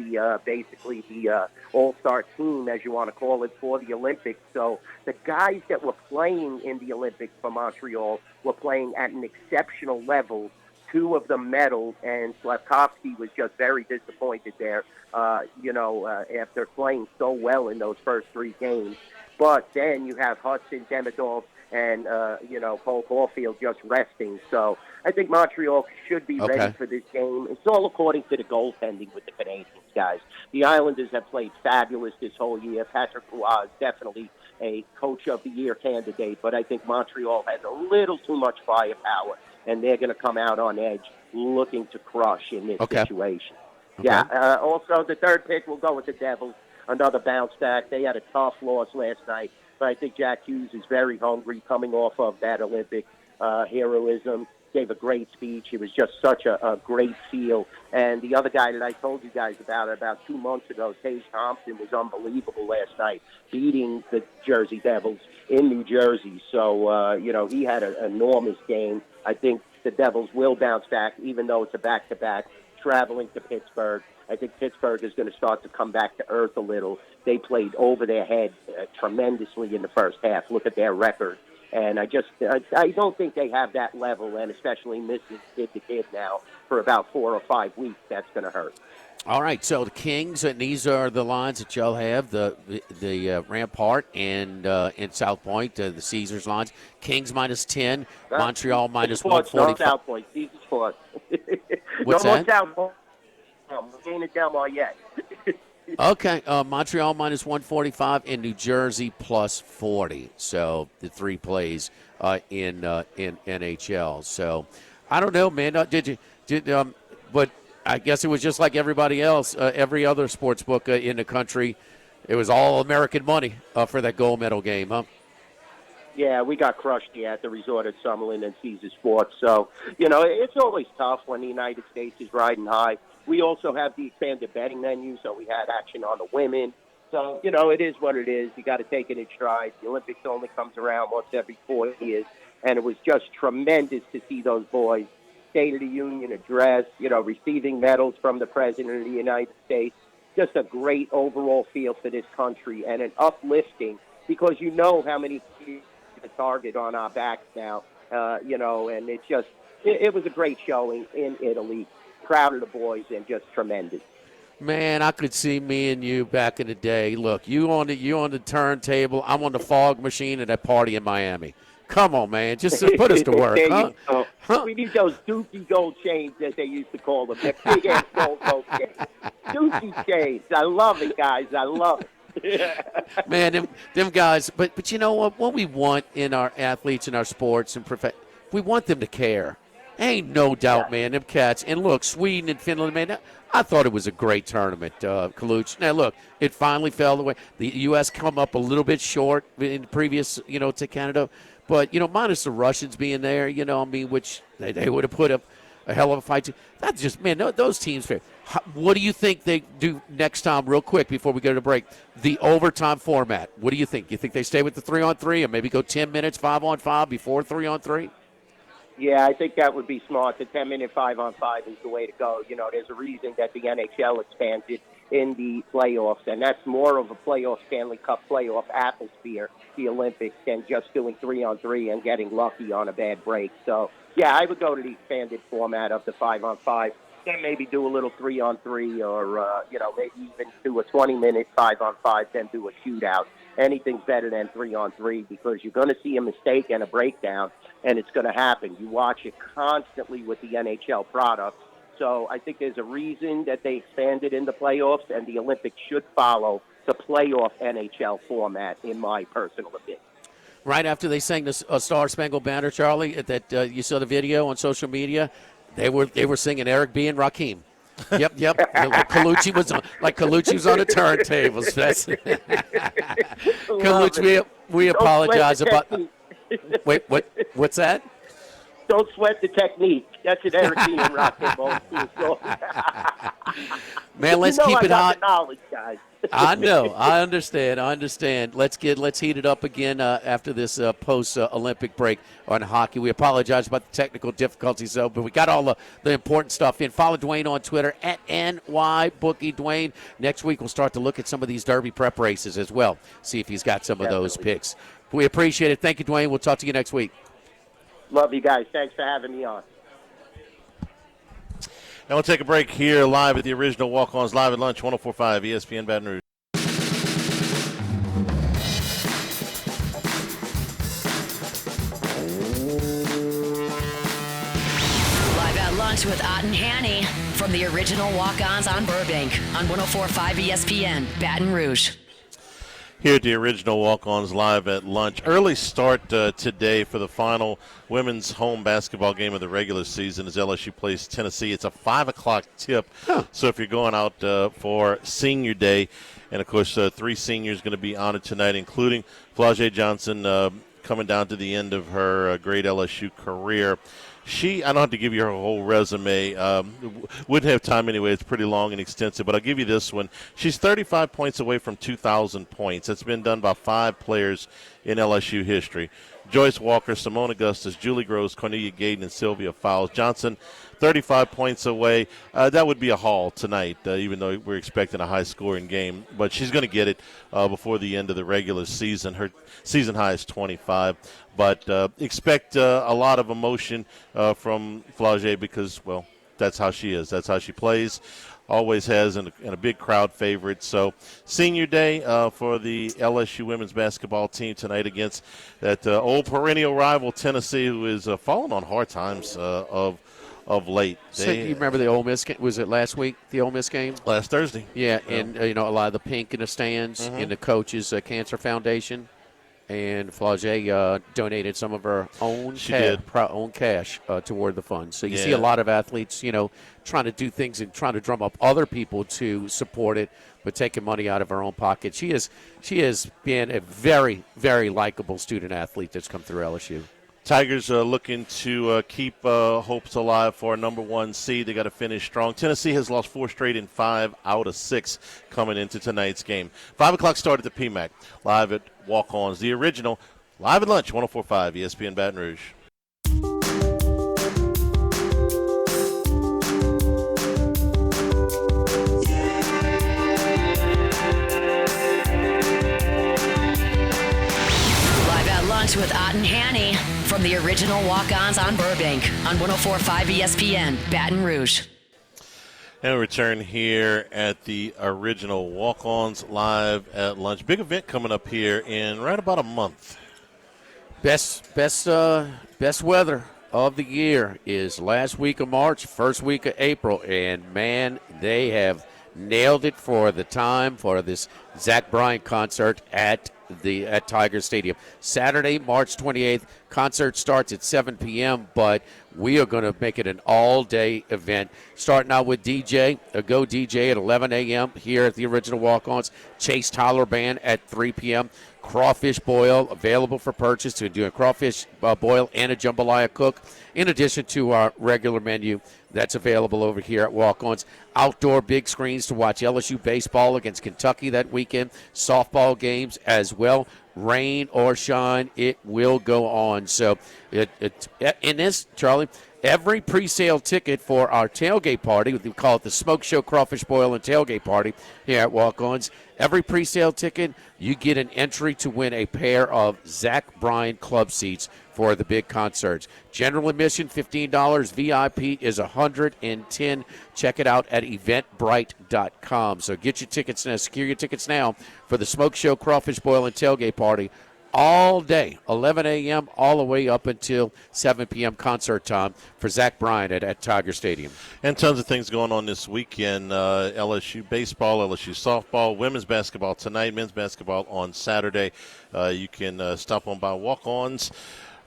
basically the all-star team, as you want to call it, for the Olympics. So the guys that were playing in the Olympics for Montreal were playing at an exceptional level. 2 of them medaled, and Slavkovsky was just very disappointed there, after playing so well in those first 3 games. But then you have Hudson, Demidov, and, Cole Caulfield just resting. So I think Montreal should be ready for this game. It's all according to the goaltending with the Canadians, guys. The Islanders have played fabulous this whole year. Patrick Roy is definitely a Coach of the Year candidate, but I think Montreal has a little too much firepower, and they're going to come out on edge looking to crush in this situation. Okay. Yeah, also the third pick, we'll go with the Devils. Another bounce back. They had a tough loss last night, but I think Jack Hughes is very hungry coming off of that Olympic heroism. Gave a great speech. It was just such a great feel. And the other guy that I told you guys about 2 months ago, Tage Thompson, was unbelievable last night, beating the Jersey Devils in New Jersey. So, he had an enormous game. I think the Devils will bounce back, even though it's a back-to-back, traveling to Pittsburgh. I think Pittsburgh is going to start to come back to earth a little. They played over their head tremendously in the first half. Look at their record. And I don't think they have that level, and especially missing Kid the Kid now for about 4 or 5 weeks. That's going to hurt. All right, so the Kings, and these are the lines that y'all have, the Rampart and South Point, the Caesars lines. Kings minus 10, Montreal minus 145. No South Point, Caesars Sports. What's no that? More South Point. We ain't at Delmar yet. Okay, Montreal minus 145 and New Jersey plus 40. So the 3 plays in NHL. So I don't know, man. But I guess it was just like everybody else, every other sports book in the country. It was all American money for that gold medal game, huh? Yeah, we got crushed at the resort at Summerlin and Caesars Sports. So, it's always tough when the United States is riding high. We also have the expanded betting menu, so we had action on the women. So, it is what it is. You got to take it in stride. The Olympics only comes around once every 4 years, and it was just tremendous to see those boys, State of the Union address, receiving medals from the President of the United States. Just a great overall feel for this country and an uplifting, because how many kids the target on our backs now, and it was a great showing in Italy. proud of the boys and just tremendous. Man, I could see me and you back in the day. Look, you on the turntable. I'm on the fog machine at that party in Miami. Come on, man. Just put us to work, There huh? you go. Huh? We need those dookie gold chains, as they used to call them. That big-ass gold chains. Dookie chains. I love it, guys. I love it. Man, them guys. But you know what we want in our athletes and our sports and we want them to care. Ain't no doubt, man. Them cats. And look, Sweden and Finland, man. I thought it was a great tournament, Kaluch. Now, look, it finally fell away. The U.S. come up a little bit short in previous, to Canada. But, minus the Russians being there, which they would have put up a hell of a fight. That's just, man, those teams fair. What do you think they do next time, real quick, before we go to break? The overtime format. What do you think? You think they stay with the 3-on-3 and maybe go 10 minutes, 5-on-5 before 3-on-3? Yeah, I think that would be smart. The 10-minute 5-on-5 is the way to go. There's a reason that the NHL expanded in the playoffs, and that's more of a playoff Stanley Cup playoff atmosphere, the Olympics, than just doing 3-on-3 and getting lucky on a bad break. So, yeah, I would go to the expanded format of the 5-on-5, then maybe do a little 3-on-3 or, maybe even do a 20-minute 5-on-5, then do a shootout. Anything's better than 3-on-3 because you're going to see a mistake and a breakdown, and it's going to happen. You watch it constantly with the NHL product. So I think there's a reason that they expanded in the playoffs, and the Olympics should follow the playoff NHL format, in my personal opinion. Right after they sang the Star Spangled Banner, Charlie, that you saw the video on social media, they were singing Eric B. and Rakim. Yep. Colucci was on the turntables. That's Colucci, we apologize about. Wait, what's that? Don't sweat the technique. That's an Eric B. and Rakim. Man, let's keep it hot. Knowledge, guys. I know. I understand. Let's heat it up again after this post-Olympic break on hockey. We apologize about the technical difficulties, though, but we got all the important stuff in. Follow Dwayne on Twitter at NYBookieDwayne. Next week, we'll start to look at some of these Derby prep races as well, see if he's got some of those picks. We appreciate it. Thank you, Dwayne. We'll talk to you next week. Love you guys. Thanks for having me on. Now we'll take a break here live at the original Walk-Ons, live at lunch, 104.5 ESPN Baton Rouge. Live at lunch with Ott and Hanny from the original Walk-Ons on Burbank on 104.5 ESPN Baton Rouge. Here at the original Walk-Ons live at lunch. Early start today for the final women's home basketball game of the regular season as LSU plays Tennessee. It's a 5 o'clock tip. So if you're going out for senior day, and, of course, 3 seniors going to be honored tonight, including Flau'jae Johnson coming down to the end of her great LSU career. I don't have to give you her whole resume. Wouldn't have time anyway. It's pretty long and extensive, but I'll give you this one. She's 35 points away from 2,000 points. That's been done by 5 players in LSU history. Joyce Walker, Simone Augustus, Julie Gross, Cornelia Gayden, and Sylvia Fowles. Johnson, 35 points away. That would be a haul tonight, even though we're expecting a high-scoring game. But she's going to get it before the end of the regular season. Her season high is 25. But expect a lot of emotion from Flau'jae because, well, that's how she is. That's how she plays. Always has, and a big crowd favorite. So senior day for the LSU women's basketball team tonight against that old perennial rival Tennessee, who is falling on hard times of late. So you remember the Ole Miss game? Was it last week, the Ole Miss game? Last Thursday. Yeah, and a lot of the pink in the stands in the coaches' cancer foundation. And Flau'jae donated some of her own cash toward the fund. So you see a lot of athletes, trying to do things and trying to drum up other people to support it, but taking money out of her own pocket. She has been a very, very likable student athlete that's come through LSU. Tigers are looking to keep hopes alive for a number 1 seed. They got to finish strong. Tennessee has lost 4 straight in 5 out of 6 coming into tonight's game. 5 o'clock start at the PMAC. Live at Walk-Ons, the original. Live at lunch, 104.5 ESPN Baton Rouge. Live at lunch with Ott and Hanny from the original Walk-Ons on Burbank on 104.5 ESPN Baton Rouge. And we return here at the original Walk-Ons live at lunch. Big event coming up here in right about a month. Best weather of the year is last week of March, first week of April, and man, they have nailed it for the time for this Zach Bryan concert at Tiger Stadium. Saturday, March 28th, concert starts at 7 p.m., but we are going to make it an all-day event, starting out with DJ, a Go DJ at 11 a.m. here at the original Walk-Ons, Chase Tyler Band at 3 p.m., crawfish boil available for purchase. We're doing crawfish boil and a jambalaya cook, in addition to our regular menu that's available over here at Walk-Ons. Outdoor big screens to watch LSU baseball against Kentucky that weekend, softball games as well. Rain or shine, it will go on. So in this, Charlie, every pre-sale ticket for our tailgate party, we call it the Smoke Show Crawfish Boil and Tailgate Party here at Walk-Ons, every pre-sale ticket, you get an entry to win a pair of Zach Bryan club seats for the big concerts. General admission, $15. VIP is $110. Check it out at eventbrite.com. So get your tickets now, secure your tickets now for the Smoke Show Crawfish Boil and Tailgate Party all day, 11 a.m. all the way up until 7 p.m. concert time for Zach Bryan at Tiger Stadium. And tons of things going on this weekend. LSU baseball, LSU softball, women's basketball tonight, men's basketball on Saturday. You can stop on by Walk-Ons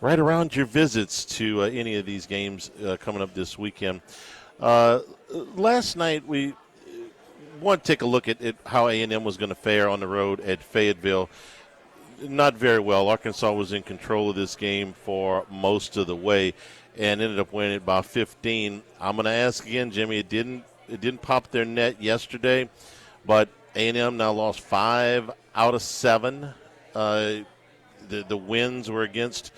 right around your visits to any of these games coming up this weekend. Last night we want to take a look at how A&M was going to fare on the road at Fayetteville. Not very well. Arkansas was in control of this game for most of the way and ended up winning it by 15. I'm going to ask again, Jimmy, it didn't pop their net yesterday, but A&M now lost 5 out of 7. The wins were against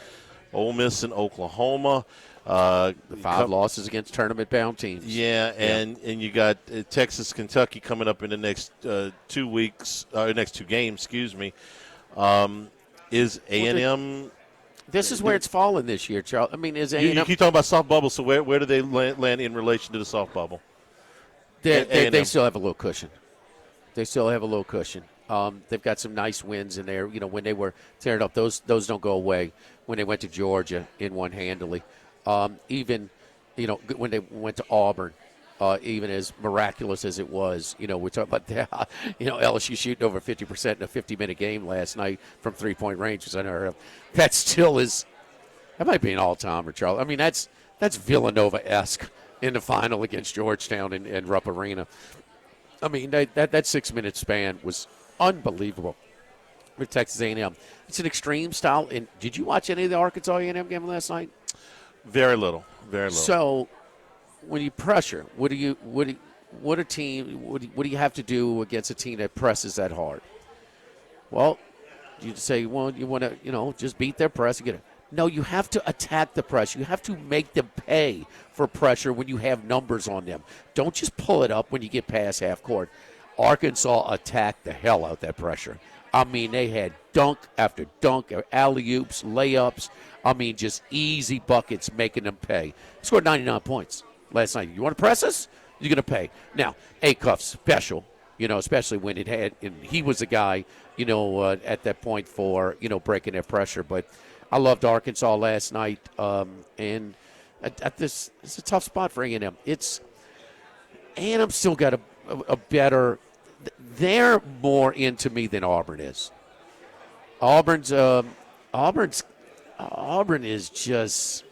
Ole Miss and Oklahoma. The 5 losses against tournament-bound teams. Yeah, and you got Texas, Kentucky coming up in the next 2 weeks, next 2 games, excuse me. Is A&M? This is where it's fallen this year, Charles. I mean, is A&M? You keep talking about soft bubble. So where do they land in relation to the soft bubble? They still have a little cushion. They've got some nice wins in there. You know, when they were tearing up, those don't go away. When they went to Georgia and won handily, even when they went to Auburn. Even as miraculous as it was, we're talking about that. LSU shooting over 50% in a 50-minute game last night from three-point range, which I unheard of. That still is – that might be an all-timer, Charles. I mean, that's Villanova-esque in the final against Georgetown and Rupp Arena. I mean, that 6-minute span was unbelievable with Texas A&M. It's an extreme style. And did you watch any of the Arkansas A&M game last night? Very little. So – when you pressure, what do you have to do against a team that presses that hard? Well, you say, you want to, just beat their press. No, you have to attack the press. You have to make them pay for pressure when you have numbers on them. Don't just pull it up when you get past half court. Arkansas attacked the hell out that pressure. I mean, they had dunk after dunk, alley-oops, layups. I mean, just easy buckets making them pay. Scored 99 points last night. You want to press us? You're going to pay. Now, Acuff special, especially when it had, and he was the guy, at that point for, breaking their pressure. But I loved Arkansas last night, and at this, it's a tough spot for A&M. A&M still got a better, they're more into me than Auburn is. Auburn is just.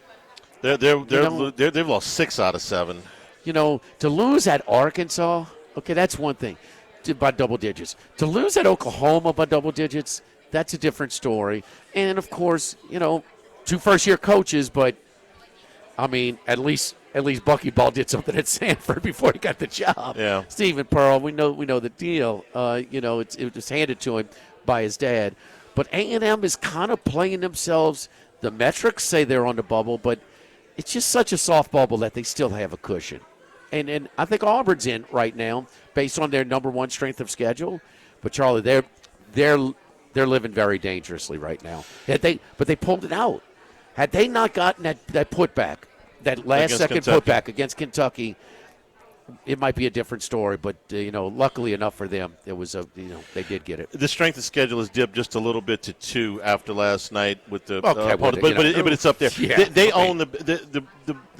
They've lost 6 out of 7. To lose at Arkansas, okay, that's one thing, by double digits. To lose at Oklahoma by double digits, that's a different story. And of course, 2 first-year coaches, but I mean, at least Buckyball did something at Sanford before he got the job. Yeah. Stephen Pearl, we know the deal. It was handed to him by his dad. But A&M is kind of playing themselves. The metrics say they're on the bubble, but it's just such a soft bubble that they still have a cushion. And I think Auburn's in right now based on their number 1 strength of schedule. But, Charlie, they're living very dangerously right now. But they pulled it out. Had they not gotten that putback, that last-second putback against Kentucky, it might be a different story. But luckily enough for them, it was they did get it. The strength of schedule has dipped just a little bit to 2 after last night with the opponent, but it's up there. Yeah, they own the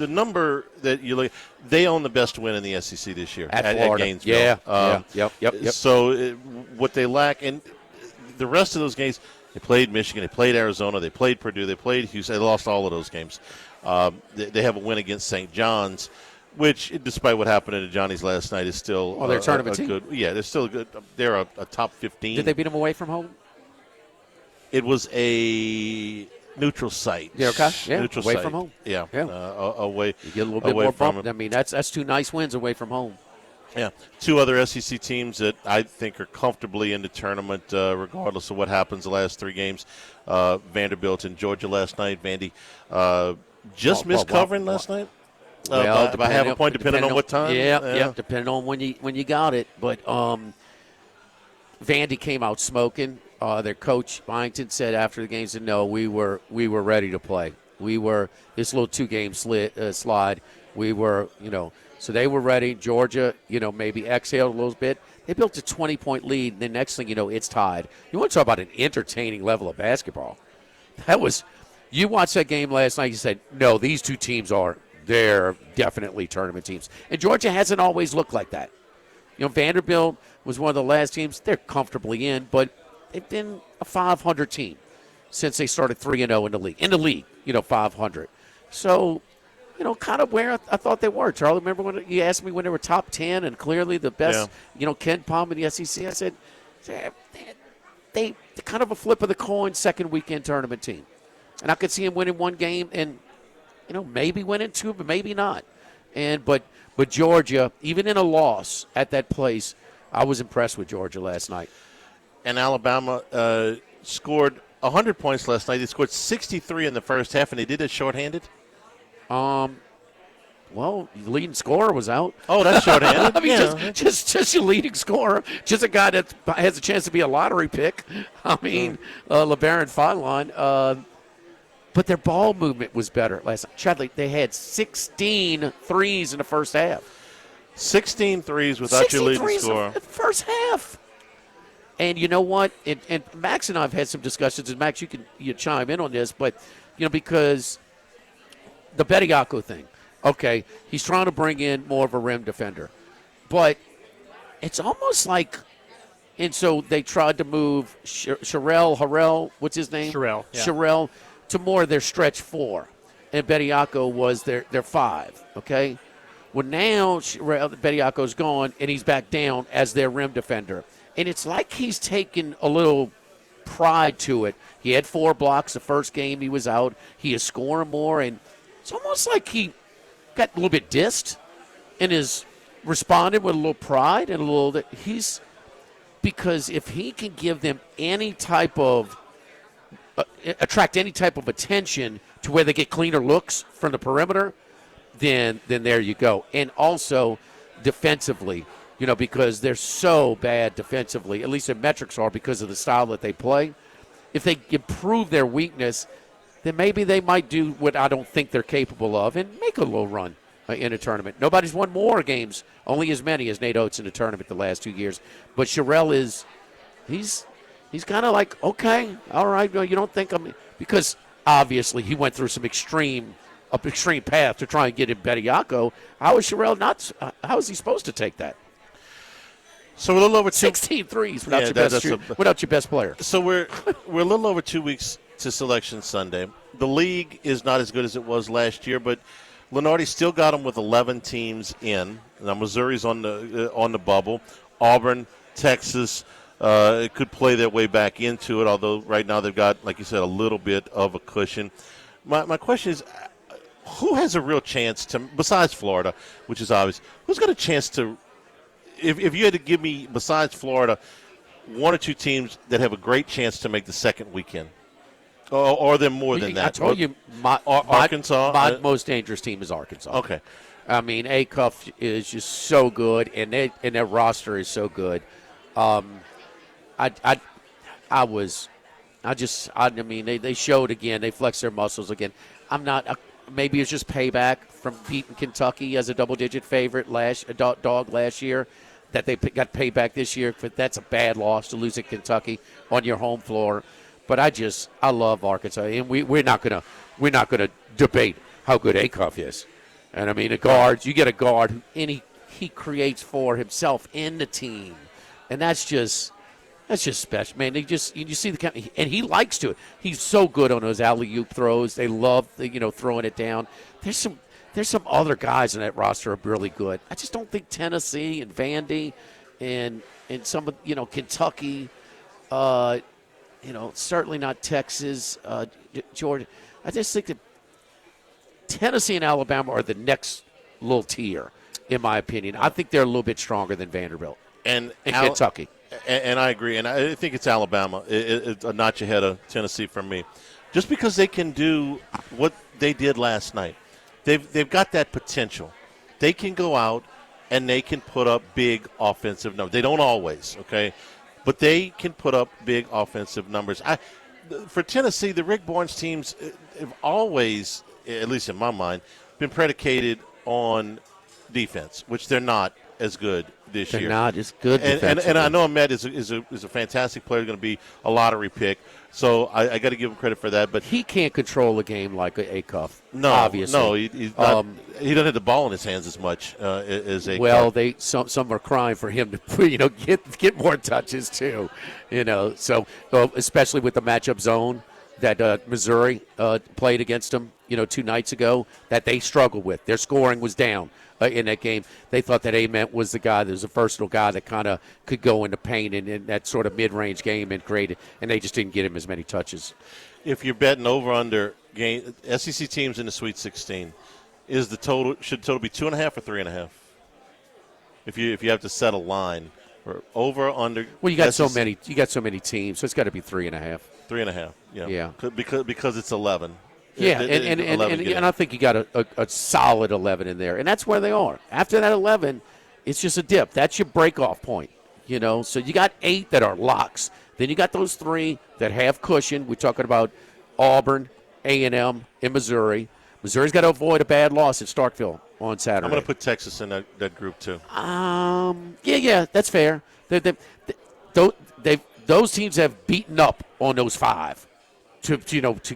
number that you look. They own the best win in the SEC this year at Florida. Gainesville. Yep. So what they lack, and the rest of those games, they played Michigan, they played Arizona, they played Purdue, they played Houston. They lost all of those games. They have a win against St. John's, which, despite what happened to Johnny's last night, is still they're a tournament team. Good. Yeah, they're still good. They're a top 15. Did they beat them away from home? It was a neutral site. Yeah, okay. Yeah, neutral away site. from home. Yeah, yeah. Away. You get a little bit away more from bump. it. I mean, that's 2 nice wins away from home. Yeah, 2 other SEC teams that I think are comfortably in the tournament, regardless of what happens the last 3 games. Vanderbilt and Georgia last night. Vandy just missed covering last night. By half a point, depending on what time. Yeah, depending on when you got it. But Vandy came out smoking. Their coach Byington said after the game, said, "No, we were ready to play. We were this little 2-game slide. We were, so they were ready. Georgia, maybe exhaled a little bit. They built a 20-point lead. And the next thing you know, it's tied. You want to talk about an entertaining level of basketball? That was. You watched that game last night. You said, no, these 2 teams they're definitely tournament teams. And Georgia hasn't always looked like that. Vanderbilt was one of the last teams. They're comfortably in, but they've been a 500 team since they started 3-0 in the league. 500. So, kind of where I thought they were. Charlie, remember when you asked me when they were top 10 and clearly the best, Ken Palm in the SEC? I said, they kind of a flip of the coin second weekend tournament team. And I could see him winning 1 game and, maybe winning 2, but maybe not. But Georgia, even in a loss at that place, I was impressed with Georgia last night. And Alabama scored 100 points last night. They scored 63 in the first half, and they did it shorthanded. Well, the leading scorer was out. Oh, that's shorthanded. I mean, just your leading scorer, just a guy that has a chance to be a lottery pick. I mean, LeBaron Fadlan. But their ball movement was better last night. Chadley, they had 16 threes in the first half. 16 threes without your leading scorer. In the first half. And you know what? And Max and I have had some discussions, and Max, you chime in on this, but because the Bediako thing, okay, he's trying to bring in more of a rim defender. But it's almost like, and so they tried to move Harrell, what's his name? Sherrell, to more of their stretch 4. And Bediako was their 5, okay? Well, now Bediako's gone, and he's back down as their rim defender. And it's like he's taken a little pride to it. He had 4 blocks the first game he was out. He is scoring more, and it's almost like he got a little bit dissed and is responded with a little pride and a little – because if he can give them any type of attract any type of attention to where they get cleaner looks from the perimeter, then there you go. And also defensively, because they're so bad defensively, at least their metrics are because of the style that they play. If they improve their weakness, then maybe they might do what I don't think they're capable of and make a little run in a tournament. Nobody's won more games, only as many as Nate Oates in a tournament the last 2 years. But Sherrell he's kind of like, okay, all right, you don't think because obviously he went through some extreme path to try and get in Bediako. How is Sherrell how is he supposed to take that? So we're a little over 16 threes without your best player. So we're a little over 2 weeks to Selection Sunday. The league is not as good as it was last year, but Lenardi still got them with 11 teams in. Now Missouri's on the bubble. Auburn, Texas could play their way back into it, although right now they've got, like you said, a little bit of a cushion. My question is, who has a real chance to, besides Florida, which is obvious, who's got a chance to, if you had to give me, besides Florida, 1 or 2 teams that have a great chance to make the second weekend? Or are there more than that? I told you, Arkansas? My most dangerous team is Arkansas. Okay. I mean, ACUF is just so good, and their roster is so good. I mean, they showed again. They flexed their muscles again. maybe it's just payback from beating Kentucky as a double-digit favorite dog last year, that they got payback this year. But that's a bad loss to lose at Kentucky on your home floor. But I love Arkansas, and we're not gonna debate how good Acuff is. And I mean, you get a guard who he creates for himself and the team, and that's just special, man. You see and he likes to. He's so good on those alley-oop throws. They love throwing it down. There's some other guys in that roster are really good. I just don't think Tennessee and Vandy and some of Kentucky, certainly not Texas, Georgia. I just think that Tennessee and Alabama are the next little tier, in my opinion. I think they're a little bit stronger than Vanderbilt and Kentucky. And I agree. And I think it's Alabama. It's a notch ahead of Tennessee for me. Just because they can do what they did last night. They've got that potential. They can go out and they can put up big offensive numbers. They don't always, okay? But they can put up big offensive numbers. For Tennessee, the Rick Barnes teams have always, at least in my mind, been predicated on defense, which they're not as good this year. They're not as good and I know Ahmed is a fantastic player, going to be a lottery pick. So I got to give him credit for that. But he can't control a game like Acuff. No, obviously. No, he's not, he doesn't have the ball in his hands as much as Acuff. Well, some are crying for him to get more touches too. So especially with the matchup zone that Missouri played against them 2 nights ago, that they struggled with. Their scoring was down in that game. They thought that Ament was the guy that was a versatile guy that kind of could go into paint in that sort of mid-range game and create it, and they just didn't get him as many touches. If you're betting over under game SEC teams in the Sweet 16, should the total be 2.5 or 3.5? If you have to set a line or over or under. Well, you got so many teams, so it's got to be 3.5. 3.5. Yeah. Because it's 11. Yeah, and I think you got a solid 11 in there, and that's where they are. After that 11, it's just a dip. That's your break-off point, So you got 8 that are locks. Then you got those 3 that have cushion. We're talking about Auburn, A&M, and Missouri. Missouri's got to avoid a bad loss at Starkville on Saturday. I'm going to put Texas in that group too. Yeah, that's fair. Those teams have beaten up on those 5. To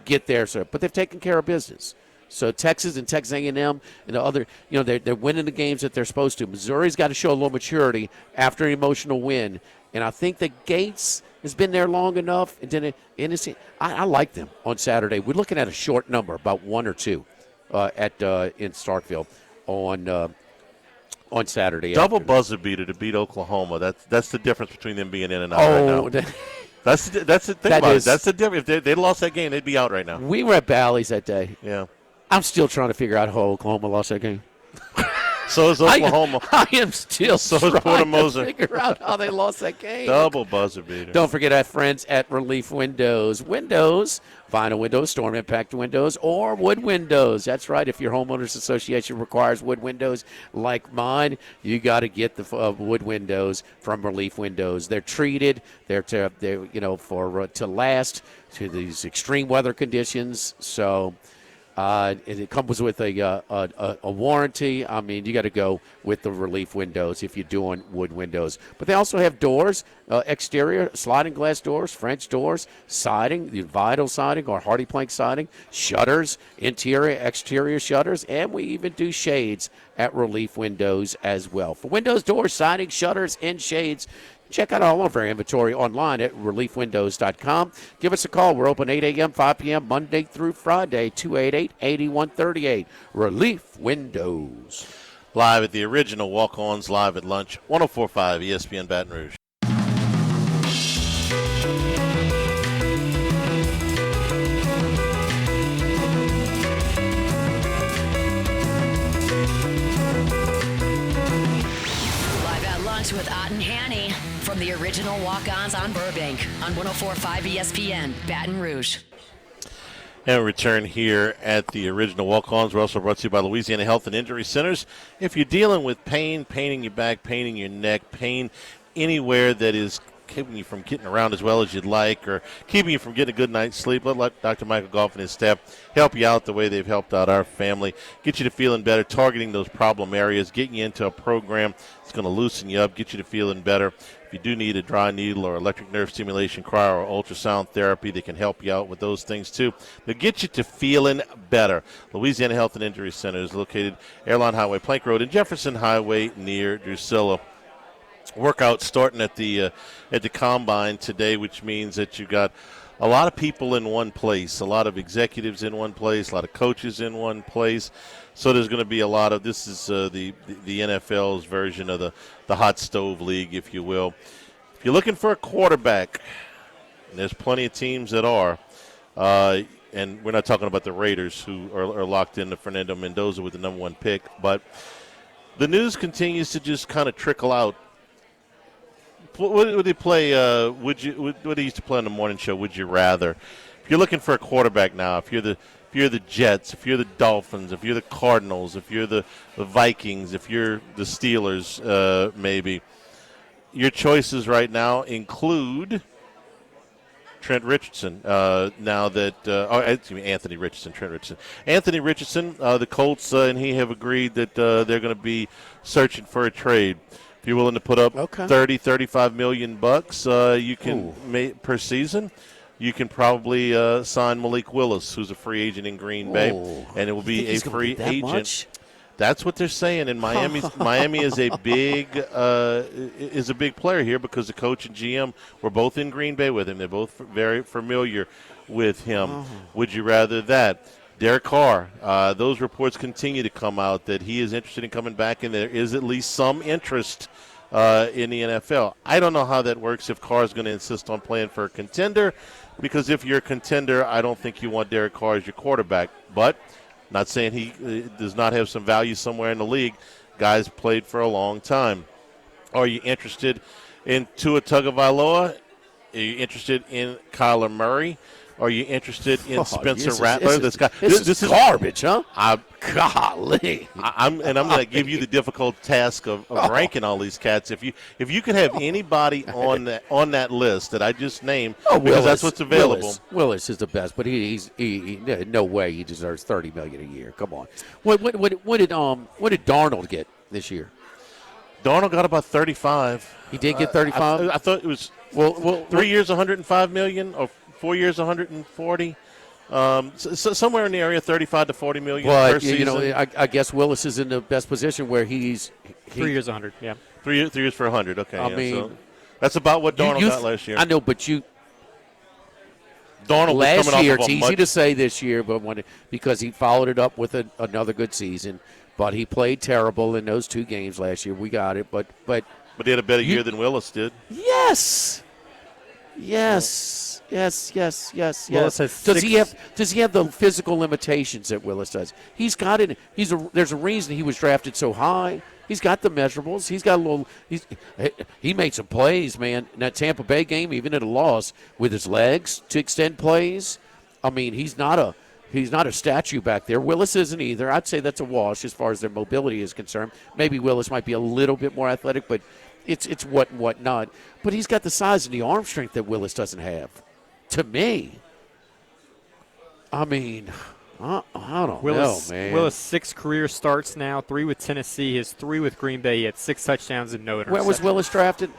get there, but they've taken care of business. So Texas and Texas A&M and the other, they're winning the games that they're supposed to. Missouri's got to show a little maturity after an emotional win, and I think that Gates has been there long enough. And then I like them on Saturday. We're looking at a short number, about 1 or 2, in Starkville on Saturday. Double buzzer beater to beat Oklahoma. That's the difference between them being in and out right now. That's the thing about it. That's the difference. If they lost that game, they'd be out right now. We were at Bally's that day. Yeah. I'm still trying to figure out how Oklahoma lost that game. So is Oklahoma. I am still trying to figure out how they lost that game. Double buzzer beater. Don't forget our friends at Relief Windows. Windows, vinyl windows, storm impact windows, or wood windows. That's right. If your homeowners association requires wood windows like mine, you got to get the wood windows from Relief Windows. They're treated. They're to last to these extreme weather conditions. So. It comes with a warranty. I mean, you got to go with the Relief Windows if you're doing wood windows. But they also have doors, exterior sliding glass doors, French doors, siding, the vinyl siding or hardy plank siding, shutters, interior, exterior shutters, and we even do shades at Relief Windows as well. For windows, doors, siding, shutters, and shades, check out all of our inventory online at reliefwindows.com. Give us a call. We're open 8 a.m., 5 p.m., Monday through Friday, 288-8138. Relief Windows. Live at the original Walk-Ons, live at lunch, 104.5 ESPN Baton Rouge. With Ott and Hanny from the original Walk-Ons on Burbank on 104.5 ESPN, Baton Rouge. And return here at the original Walk-Ons. We're also brought to you by Louisiana Health and Injury Centers. If you're dealing with pain in your back, pain in your neck, pain anywhere that is keeping you from getting around as well as you'd like, or keeping you from getting a good night's sleep, let Dr. Michael Goff and his staff help you out the way they've helped out our family, get you to feeling better, targeting those problem areas, getting you into a program that's going to loosen you up, get you to feeling better. If you do need a dry needle or electric nerve stimulation, cryo, or ultrasound therapy, they can help you out with those things too. They'll get you to feeling better. Louisiana Health and Injury Center is located Airline Highway, Plank Road, and Jefferson Highway near Drusilla. Workout starting at the Combine today, which means that you got a lot of people in one place, a lot of executives in one place, a lot of coaches in one place. So there's going to be a lot of, this is the NFL's version of the hot stove league, if you will. If you're looking for a quarterback, and there's plenty of teams that are, and we're not talking about the Raiders who are locked into Fernando Mendoza with the number 1 pick, but the news continues to just kind of trickle out. What would they play? What they used to play on the morning show? Would you rather? If you're looking for a quarterback now, if you're the Jets, if you're the Dolphins, if you're the Cardinals, if you're the Vikings, if you're the Steelers, maybe your choices right now include Trent Richardson. Now that Anthony Richardson, Trent Richardson, Anthony Richardson, the Colts and he have agreed that they're going to be searching for a trade. If you're willing to put up $30-35 million you can per season, you can probably sign Malik Willis, who's a free agent in Green Bay, and it will be a free agent. Much? That's what they're saying. And Miami is a big player here because the coach and GM were both in Green Bay with him. They're both very familiar with him. Would you rather that? Derek Carr, those reports continue to come out that he is interested in coming back, and there is at least some interest in the NFL. I don't know how that works if Carr is going to insist on playing for a contender, because if you're a contender, I don't think you want Derek Carr as your quarterback. But not saying he does not have some value somewhere in the league. Guys played for a long time. Are you interested in Tua Tagovailoa? Are you interested in Kyler Murray? Are you interested in Spencer Rattler? This is garbage, huh? Golly. I'm going to give you the difficult task of ranking all these cats. If you could have anybody on that list that I just named, because that's what's available. Willis is the best, but he no way he deserves $30 million a year. Come on. What did Darnold get this year? Darnold got about 35. He did get 35. I thought it was 3 years, $105 million, or 4 years, $140. Somewhere in the area, $35 to $40 million per season. I guess Willis is in the best position where he's 3 years, 100. Yeah, 3 years for 100. Okay, I mean, so that's about what Darnold got last year. I know, but Darnold last year, it's easy to say this year, but because he followed it up with another good season, but he played terrible in those 2 games last year. We got it, but he had a better year than Willis did. Yes. Willis does he have the physical limitations that Willis does? He's got it. There's a reason he was drafted so high. He's got the measurables. He's got a little. He made some plays, man. In that Tampa Bay game, even at a loss, with his legs to extend plays. I mean, he's not a statue back there. Willis isn't either. I'd say that's a wash as far as their mobility is concerned. Maybe Willis might be a little bit more athletic, but it's what not. But he's got the size and the arm strength that Willis doesn't have. To me, I mean, I don't know, man. Willis 6 career starts now, 3 with Tennessee, his 3 with Green Bay. He had 6 touchdowns and no interceptions. Where was Willis drafted?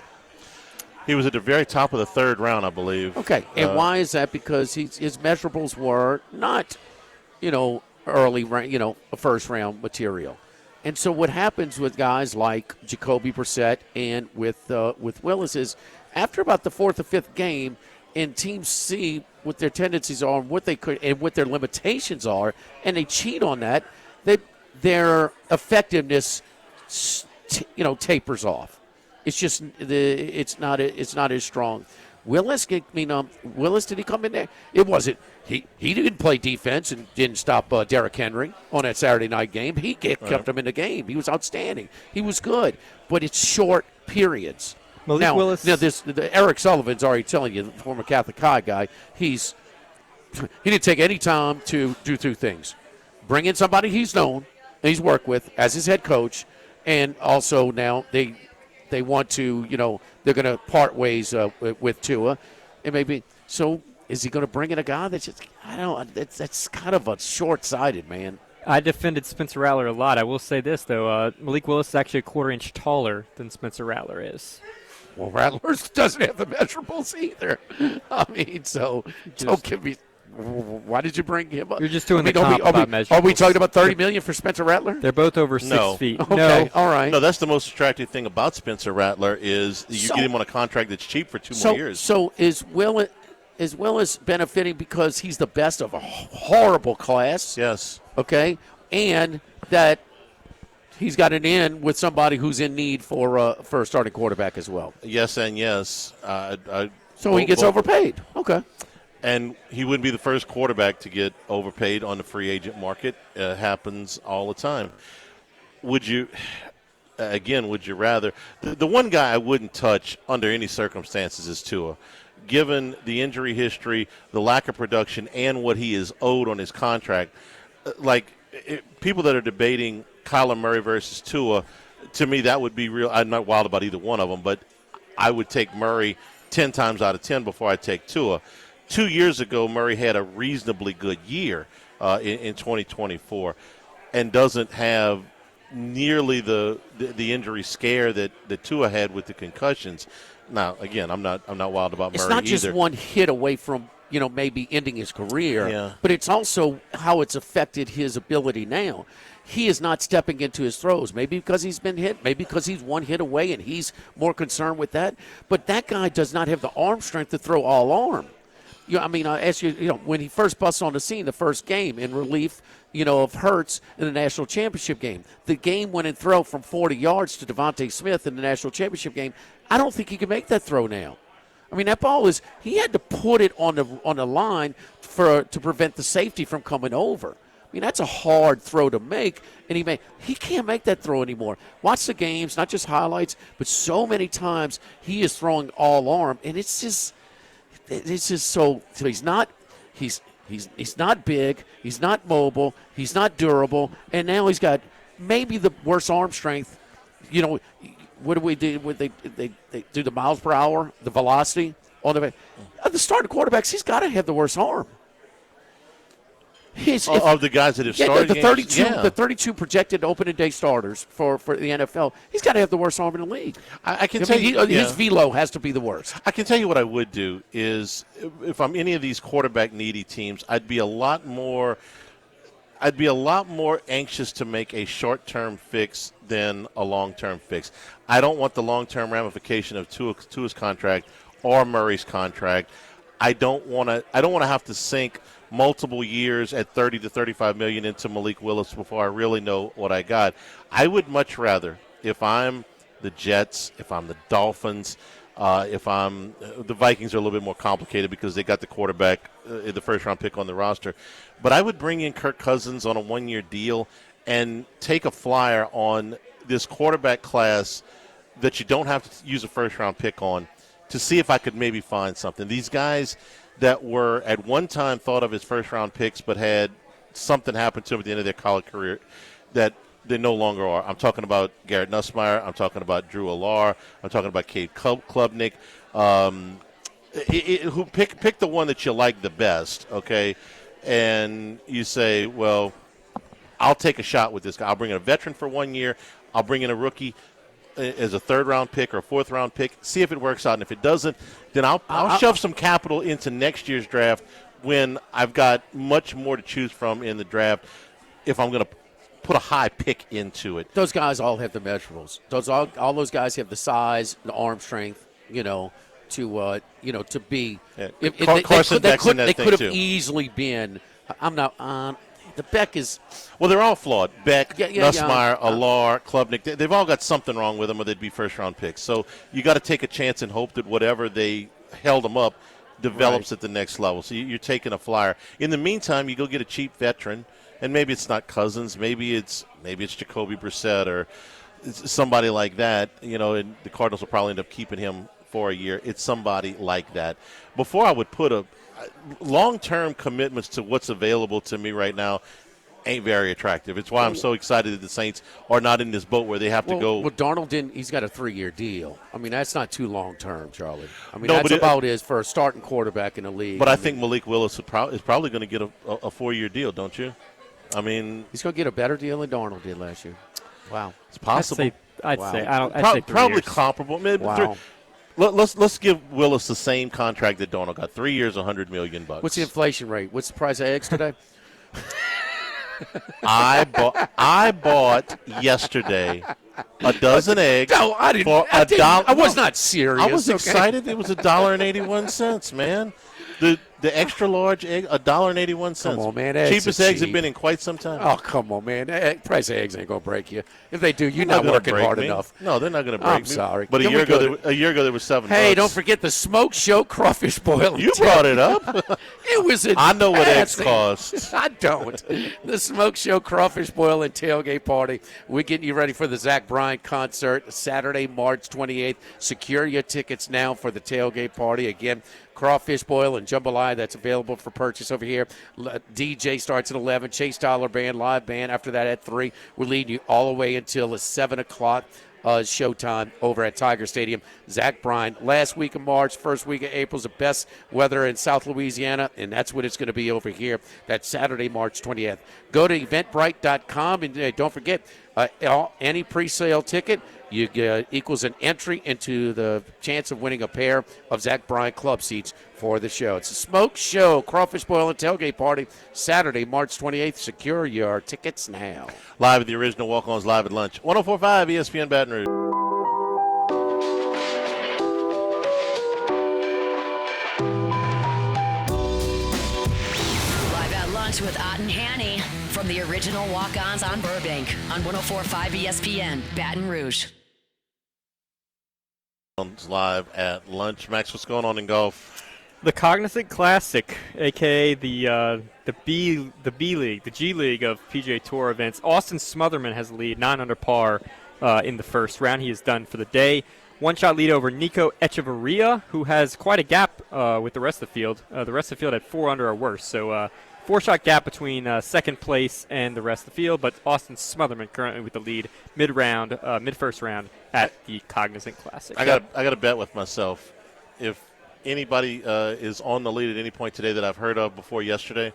He was at the very top of the 3rd round, I believe. Okay, and why is that? Because his measurables were not, early, a first-round material. And so what happens with guys like Jacoby Brissett and with Willis is after about the 4th or 5th game, and teams see what their tendencies are and what they could and what their limitations are, and they cheat on that, their effectiveness, tapers off. It's just it's not as strong. Willis, Willis, did he come in there? It wasn't. He didn't play defense and didn't stop Derrick Henry on that Saturday night game. He kept him in the game. He was outstanding. He was good, but it's short periods. Willis. Eric Sullivan's already telling you, the former Catholic High guy, he didn't take any time to do 2 things: bring in somebody he's known and he's worked with as his head coach, and also now they they want to, they're going to part ways with Tua. And maybe so. Is he going to bring in a guy that's just, that's kind of a short-sighted, man. I defended Spencer Rattler a lot. I will say this, though. Malik Willis is actually a quarter-inch taller than Spencer Rattler is. Well, Rattler doesn't have the measurables either. I mean, so don't give me. Why did you bring him up? You're just doing the comp about measurables. Are we talking about $30 million for Spencer Rattler? They're both over 6 feet. Okay, no. all right. No, that's the most attractive thing about Spencer Rattler is you get him on a contract that's cheap for 2 more years. So is Willis benefiting because he's the best of a horrible class? Yes. Okay, and that he's got an in with somebody who's in need for a starting quarterback as well. Yes and yes. So he gets overpaid. Okay. And he wouldn't be the first quarterback to get overpaid on the free agent market. It happens all the time. Would you rather? The one guy I wouldn't touch under any circumstances is Tua. Given the injury history, the lack of production, and what he is owed on his contract, people that are debating Kyler Murray versus Tua, to me that would be real. I'm not wild about either one of them, but I would take Murray 10 times out of 10 before I take Tua. 2 years ago, Murray had a reasonably good year in 2024 and doesn't have nearly the injury scare that Tua had with the concussions. Now, again, I'm not wild about Murray either. It's not just one hit away from, maybe ending his career, but it's also how it's affected his ability now. He is not stepping into his throws, maybe because he's been hit, maybe because he's one hit away and he's more concerned with that. But that guy does not have the arm strength to throw all arm. I asked you, when he first busts on the scene, the first game in relief, of Hurts in the national championship game. The game went and throw from 40 yards to Devontae Smith in the national championship game. I don't think he can make that throw now. I mean, that ball he had to put it on the line to prevent the safety from coming over. I mean, that's a hard throw to make, and he can't make that throw anymore. Watch the games, not just highlights, but so many times he is throwing all arm, and it's just so he's not big, he's not mobile, he's not durable, and now he's got maybe the worst arm strength. What do we do? They do the miles per hour, the velocity on the starting quarterbacks. He's got to have the worst arm. Of the guys that have started the 32 projected opening day starters for the NFL, he's got to have the worst arm in the league. I can tell you, his velo has to be the worst. I can tell you what I would do is if I'm any of these quarterback needy teams, I'd be a lot more anxious to make a short-term fix than a long-term fix. I don't want the long-term ramification of Tua's contract or Murray's contract. I don't want to have to sink multiple years at $30 to $35 million into Malik Willis before I really know what I got. I would much rather, if I'm the Jets, if I'm the Dolphins, if I'm the Vikings are a little bit more complicated because they got the quarterback, the first-round pick on the roster. But I would bring in Kirk Cousins on a one-year deal and take a flyer on this quarterback class that you don't have to use a first-round pick on to see if I could maybe find something. These guys that were at one time thought of as first-round picks but had something happen to them at the end of their college career that they no longer are. I'm talking about Garrett Nussmeier. I'm talking about Drew Allar. I'm talking about Cade Klubnik. Who pick the one that you like the best, okay? And you say, well, I'll take a shot with this guy. I'll bring in a veteran for 1 year. I'll bring in a rookie as a third-round pick or a fourth-round pick, see if it works out. And if it doesn't, then I'll shove some capital into next year's draft when I've got much more to choose from in the draft if I'm going to put a high pick into it. Those guys all have the measurables. All those guys have the size, the arm strength, to be. Yeah. They could have easily been. I'm not. The Beck is. Well, they're all flawed. Beck, Nussmeier, Allar, Klubnik. They've all got something wrong with them, or they'd be first-round picks. So you got to take a chance and hope that whatever they held them up develops at the next level. So you're taking a flyer. In the meantime, you go get a cheap veteran, and maybe it's not Cousins, maybe it's Jacoby Brissett or somebody like that. And the Cardinals will probably end up keeping him for a year. It's somebody like that. Before I would put long-term commitments to what's available to me right now, ain't very attractive. It's why I'm so excited that the Saints are not in this boat where they have to go. Well, Darnold didn't. He's got a 3-year deal. I mean, that's not too long term, Charlie. I mean, No, that's but about as for a starting quarterback in the league. But I think Malik Willis is probably going to get a 4-year deal, don't you? I mean, he's going to get a better deal than Darnold did last year. Wow, it's possible. I'd Wow. say I don't. I'd say 3 Probably years. comparable. Maybe Wow. Let's give Willis the same contract that Darnold got. 3 years, $100 million. What's the inflation rate? What's the price of eggs today? I bought yesterday a dozen eggs. No, I didn't. For I, a dollar. I was not serious. I was okay? excited. It was $1.81, man. The extra large egg, $1.81. Come on, man. Eggs Cheapest are eggs cheap. have been in quite some time. Oh, come on, man. Price of eggs ain't going to break you. If they do, you're They're not gonna working break hard me. enough. No, they're not going to break I'm me. sorry. But a Can year we go ago, there was $7. Hey, don't forget the Smoke Show crawfish boil. You brought it up. It was I know what eggs fantastic. cost. I don't. The Smoke Show crawfish boil and tailgate party. We're getting you ready for the Zach Bryan concert Saturday, March 28th. Secure your tickets now for the tailgate party. Again, crawfish boil and jambalaya that's available for purchase over here. DJ starts at 11. Chase Tyler Band, live band. After that at 3. We're leading you all the way until 7 o'clock. Showtime over at Tiger Stadium. Zach Bryan, last week of March, first week of April is the best weather in South Louisiana, and that's what it's going to be over here. That's Saturday, March 20th. Go to eventbrite.com, and don't forget, any pre-sale ticket equals an entry into the chance of winning a pair of Zach Bryan club seats for the show. It's a Smoke Show, crawfish boil and tailgate party, Saturday, March 28th. Secure your tickets now. Live at the original Walk-Ons, live at lunch. 104.5 ESPN Baton Rouge. Live at lunch with Ott and Hanny from the original Walk-Ons on Burbank on 104.5 ESPN Baton Rouge. Live at lunch. Max, what's going on in golf? The Cognizant Classic, aka the B League, the G League of PGA Tour events. Austin Smotherman has the lead, 9 under par in the first round. He is done for the day. One-shot lead over Nico Echeverria, who has quite a gap with the rest of the field. The rest of the field had 4 under or worse. So 4-shot gap between second place and the rest of the field. But Austin Smotherman currently with the lead mid-first round at the Cognizant Classic. I got a bet with myself. If anybody is on the lead at any point today that I've heard of before yesterday,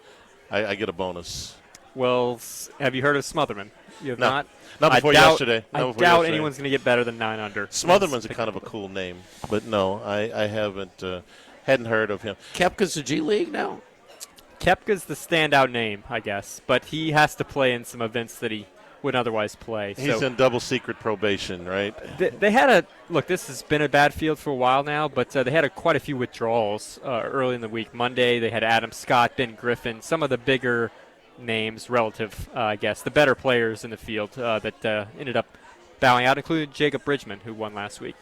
I get a bonus. Well, have you heard of Smotherman? You have No. not? Not before yesterday. I Not before doubt yesterday. anyone's going to get better than 9 under. Smotherman's a kind of a cool name, but no, I hadn't heard of him. Kepka's the G League now? Koepka's the standout name, I guess, but he has to play in some events that he wouldn't otherwise play. He's in double secret probation, right? They had look. This has been a bad field for a while now, but they had quite a few withdrawals early in the week. Monday they had Adam Scott, Ben Griffin, some of the bigger names, relative, I guess, the better players in the field that ended up bowing out, including Jacob Bridgman, who won last week.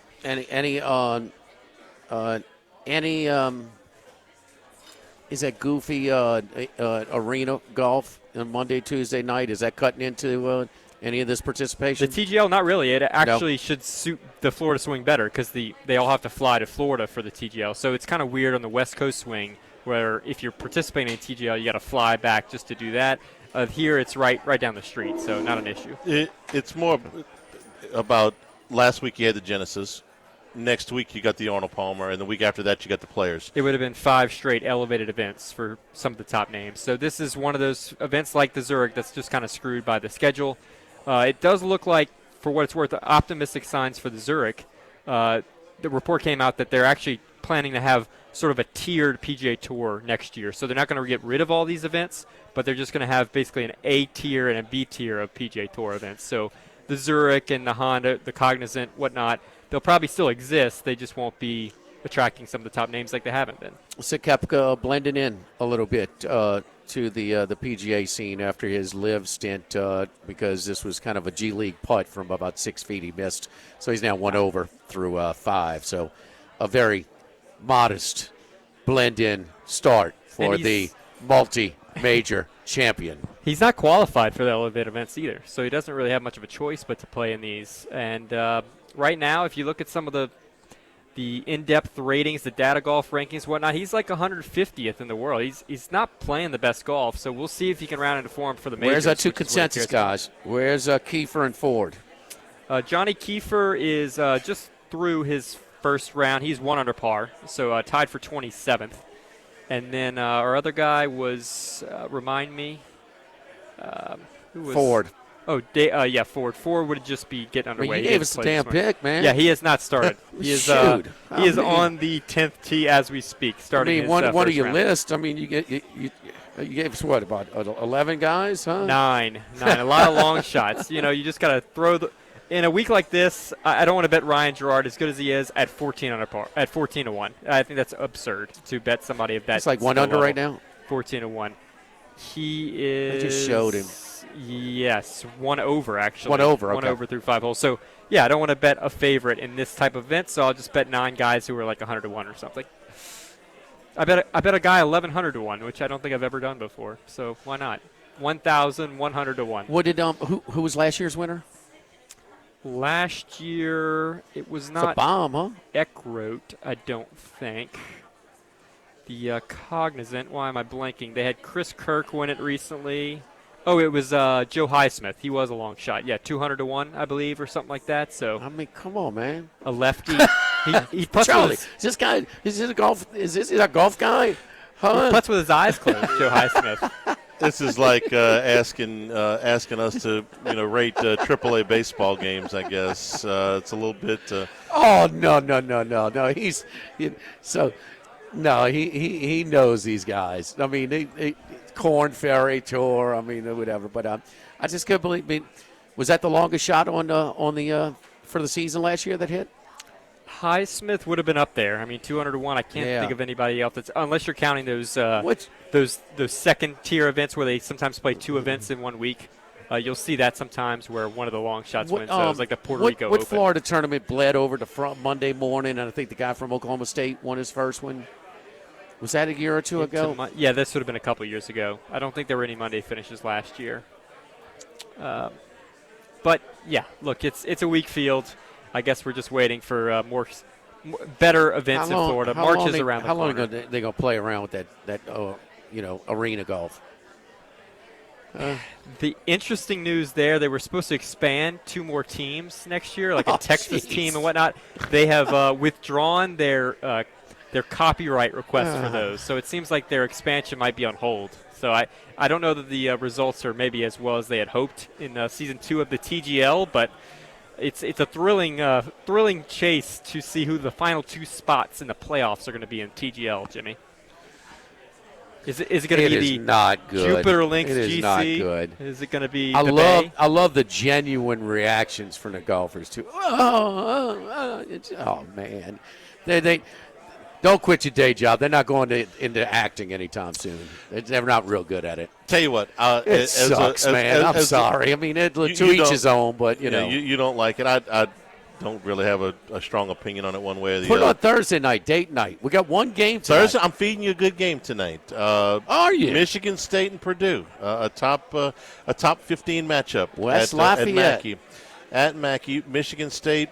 Is that goofy arena golf on Monday, Tuesday night? Is that cutting into any of this participation? The TGL, not really. It actually should suit the Florida swing better because they all have to fly to Florida for the TGL. So it's kind of weird on the West Coast swing where if you're participating in TGL, you got to fly back just to do that. Here it's right down the street, so not an issue. It's more about last week you had the Genesis. Next week you got the Arnold Palmer, and the week after that you got the Players. It would have been 5 straight elevated events for some of the top names. So this is one of those events like the Zurich that's just kind of screwed by the schedule. It does look like, for what it's worth, optimistic signs for the Zurich. The report came out that they're actually planning to have sort of a tiered PGA Tour next year. So they're not going to get rid of all these events, but they're just going to have basically an A tier and a B tier of PGA Tour events. So the Zurich and the Honda, the Cognizant, whatnot, they'll probably still exist. They just won't be attracting some of the top names like they haven't been. So Koepka blending in a little bit to the PGA scene after his live stint because this was kind of a G League putt from about 6 feet he missed. So he's now 1 over through 5. So a very modest blend-in start for the multi-major champion. He's not qualified for the elevated events either, so he doesn't really have much of a choice but to play in these. And right now, if you look at some of the the in-depth ratings, the data golf rankings, whatnot, he's like 150th in the world. He's not playing the best golf, so we'll see if he can round into form for the majors. Where's our two consensus guys? Where's Kiefer and Ford? Johnny Kiefer is just through his first round. He's 1 under par, so tied for 27th. And then our other guy was, remind me, who was Ford. Oh, Ford. Ford would just be getting underway. You gave us the damn pick, man. Yeah, he has not started. He is he is on the 10th tee as we speak. Starting. I mean, one of your list. I mean, you gave us what, about 11 guys, huh? Nine. A lot of long shots. You just got to throw the. In a week like this, I don't want to bet Ryan Gerard as good as he is at 14 under par, at 14-1. I think that's absurd to bet somebody of that. It's like 1 under right now. 14-1. He is. I just showed him. Yes, 1 over actually. 1 over, okay. 1 over through 5 holes. So, yeah, I don't want to bet a favorite in this type of event, so I'll just bet 9 guys who are like 100-1 or something. I bet a guy 1,100-1, which I don't think I've ever done before. So why not? 1,100-1. What did who was last year's winner? Last year it was not a bomb, huh? Eckroat, I don't think. The Cognizant. Why am I blanking? They had Chris Kirk win it recently. Oh, it was Joe Highsmith. He was a long shot. Yeah, 200-1, I believe, or something like that. So I mean, come on, man. A lefty. he putts Charlie, with is this guy? Is this a golf? Is this a golf guy? Huh? He putts with his eyes closed. Joe Highsmith. This is like asking us to rate AAA baseball games. I guess it's a little bit. Oh no! He knows these guys. I mean, Corn Ferry Tour. I mean, whatever. But I just couldn't believe. I mean, was that the longest shot on the for the season last year that hit? Highsmith would have been up there. I mean, 200-1. I can't think of anybody else that's unless you're counting those those second tier events where they sometimes play 2 events in 1 week. You'll see that sometimes where one of the long shots wins. It was like the Puerto Rico What Open. Florida tournament bled over to front Monday morning, and I think the guy from Oklahoma State won his first one. Was that a year or two ago? Yeah, this would have been a couple years ago. I don't think there were any Monday finishes last year. But yeah, look, it's a weak field. I guess we're just waiting for more better events in Florida. March is around the corner. How long are they going to play around with that arena golf? The interesting news there, they were supposed to expand 2 more teams next year, like a Texas team and whatnot. They have withdrawn their copyright requests for those. So it seems like their expansion might be on hold. So I don't know that the results are maybe as well as they had hoped in Season 2 of the TGL, but it's a thrilling chase to see who the final 2 spots in the playoffs are going to be in TGL, Jimmy. Is it going to be the not good. Jupiter Links GC? It is not good. Is it going to be I love the genuine reactions from the golfers too. Oh man, they don't quit your day job. They're not going into acting anytime soon. They're not real good at it. Tell you what, it sucks, man. I'm sorry. I mean, to each his own, but you know, you don't like it. I don't really have a strong opinion on it one way or the other. Put it on Thursday night, date night. We got one game tonight. Thursday, I'm feeding you a good game tonight. Are you? Michigan State and Purdue, a top 15 matchup. West Lafayette. At Mackey. Michigan State,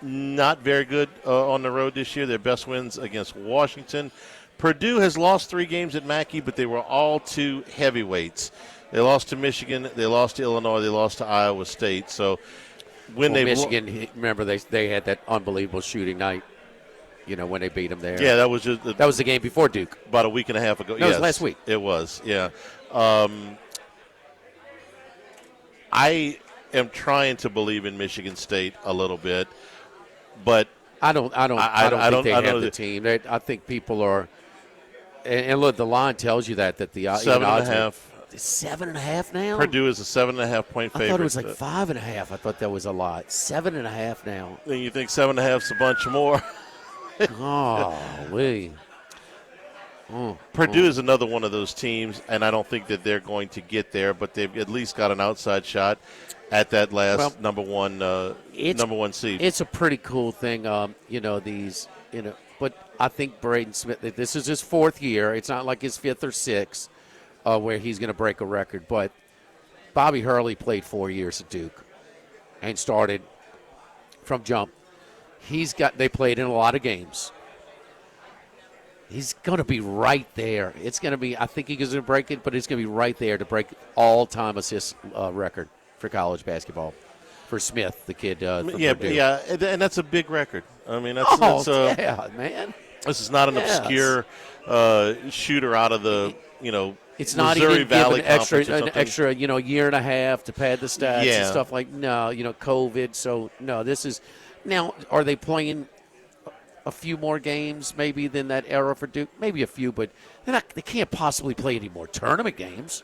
not very good on the road this year. Their best wins against Washington. Purdue has lost 3 games at Mackey, but they were all 2 heavyweights. They lost to Michigan, they lost to Illinois, they lost to Iowa State. So Michigan, remember they had that unbelievable shooting night, when they beat them there. Yeah, that was the game before Duke. About a week and a half ago. No, yes, it was last week. It was, yeah. I am trying to believe in Michigan State a little bit, but I don't think they have the team. I think people are, and look, the line tells you that the 7.5. 7.5 now. Purdue is a 7.5 point favorite. I thought it was like 5.5. I thought that was a lot. 7.5 now. Then you think 7.5's a bunch more? Purdue is another one of those teams, and I don't think that they're going to get there, but they've at least got an outside shot at that last number one seed. It's a pretty cool thing, But I think Braden Smith. This is his 4th year. It's not like his 5th or 6th. Where he's going to break a record. But Bobby Hurley played 4 years at Duke and started from jump. They played in a lot of games. He's going to be right there. It's going to be, I think he's going to break it, but it's going to be right there to break all-time assist record for college basketball for Smith, the kid from Purdue. Yeah, and that's a big record. I mean, that's yeah, man. This is not an obscure shooter out of the, it's not Missouri even Valley an extra, year and a half to pad the stats and stuff like, no, COVID. So, no, this is – now, are they playing a few more games maybe than that era for Duke? Maybe a few, but they can't possibly play any more tournament games.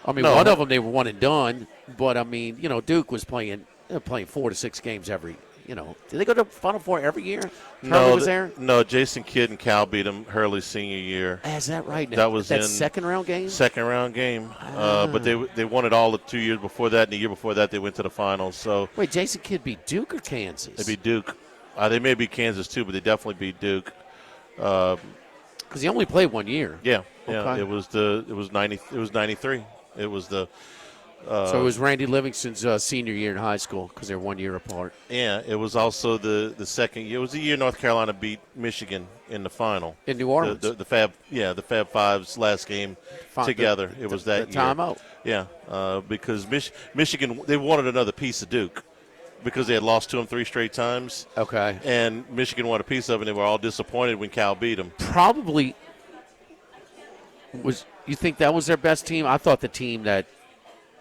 I mean, one of them they were one and done, but, I mean, Duke was playing 4 to 6 games every – did they go to Final Four every year? Hurley was there? No, Jason Kidd and Cal beat them Hurley's senior year. Is that right? That was in second-round game? Second-round game. But they won it all the 2 years before that, and the year before that they went to the finals. So wait, Jason Kidd beat Duke or Kansas? They beat Duke. They may beat Kansas, too, but they definitely beat Duke. Because he only played 1 year. Yeah. Okay. It was 93. It was the so it was Randy Livingston's senior year in high school because they're 1 year apart. Yeah, it was also the second year. It was the year North Carolina beat Michigan in the final. In New Orleans. The Fab Five's last game together. It was that year. Timeout. Yeah, because Michigan, they wanted another piece of Duke because they had lost to them 3 straight times. Okay. And Michigan wanted a piece of it, and they were all disappointed when Cal beat them. Probably you think that was their best team? I thought the team that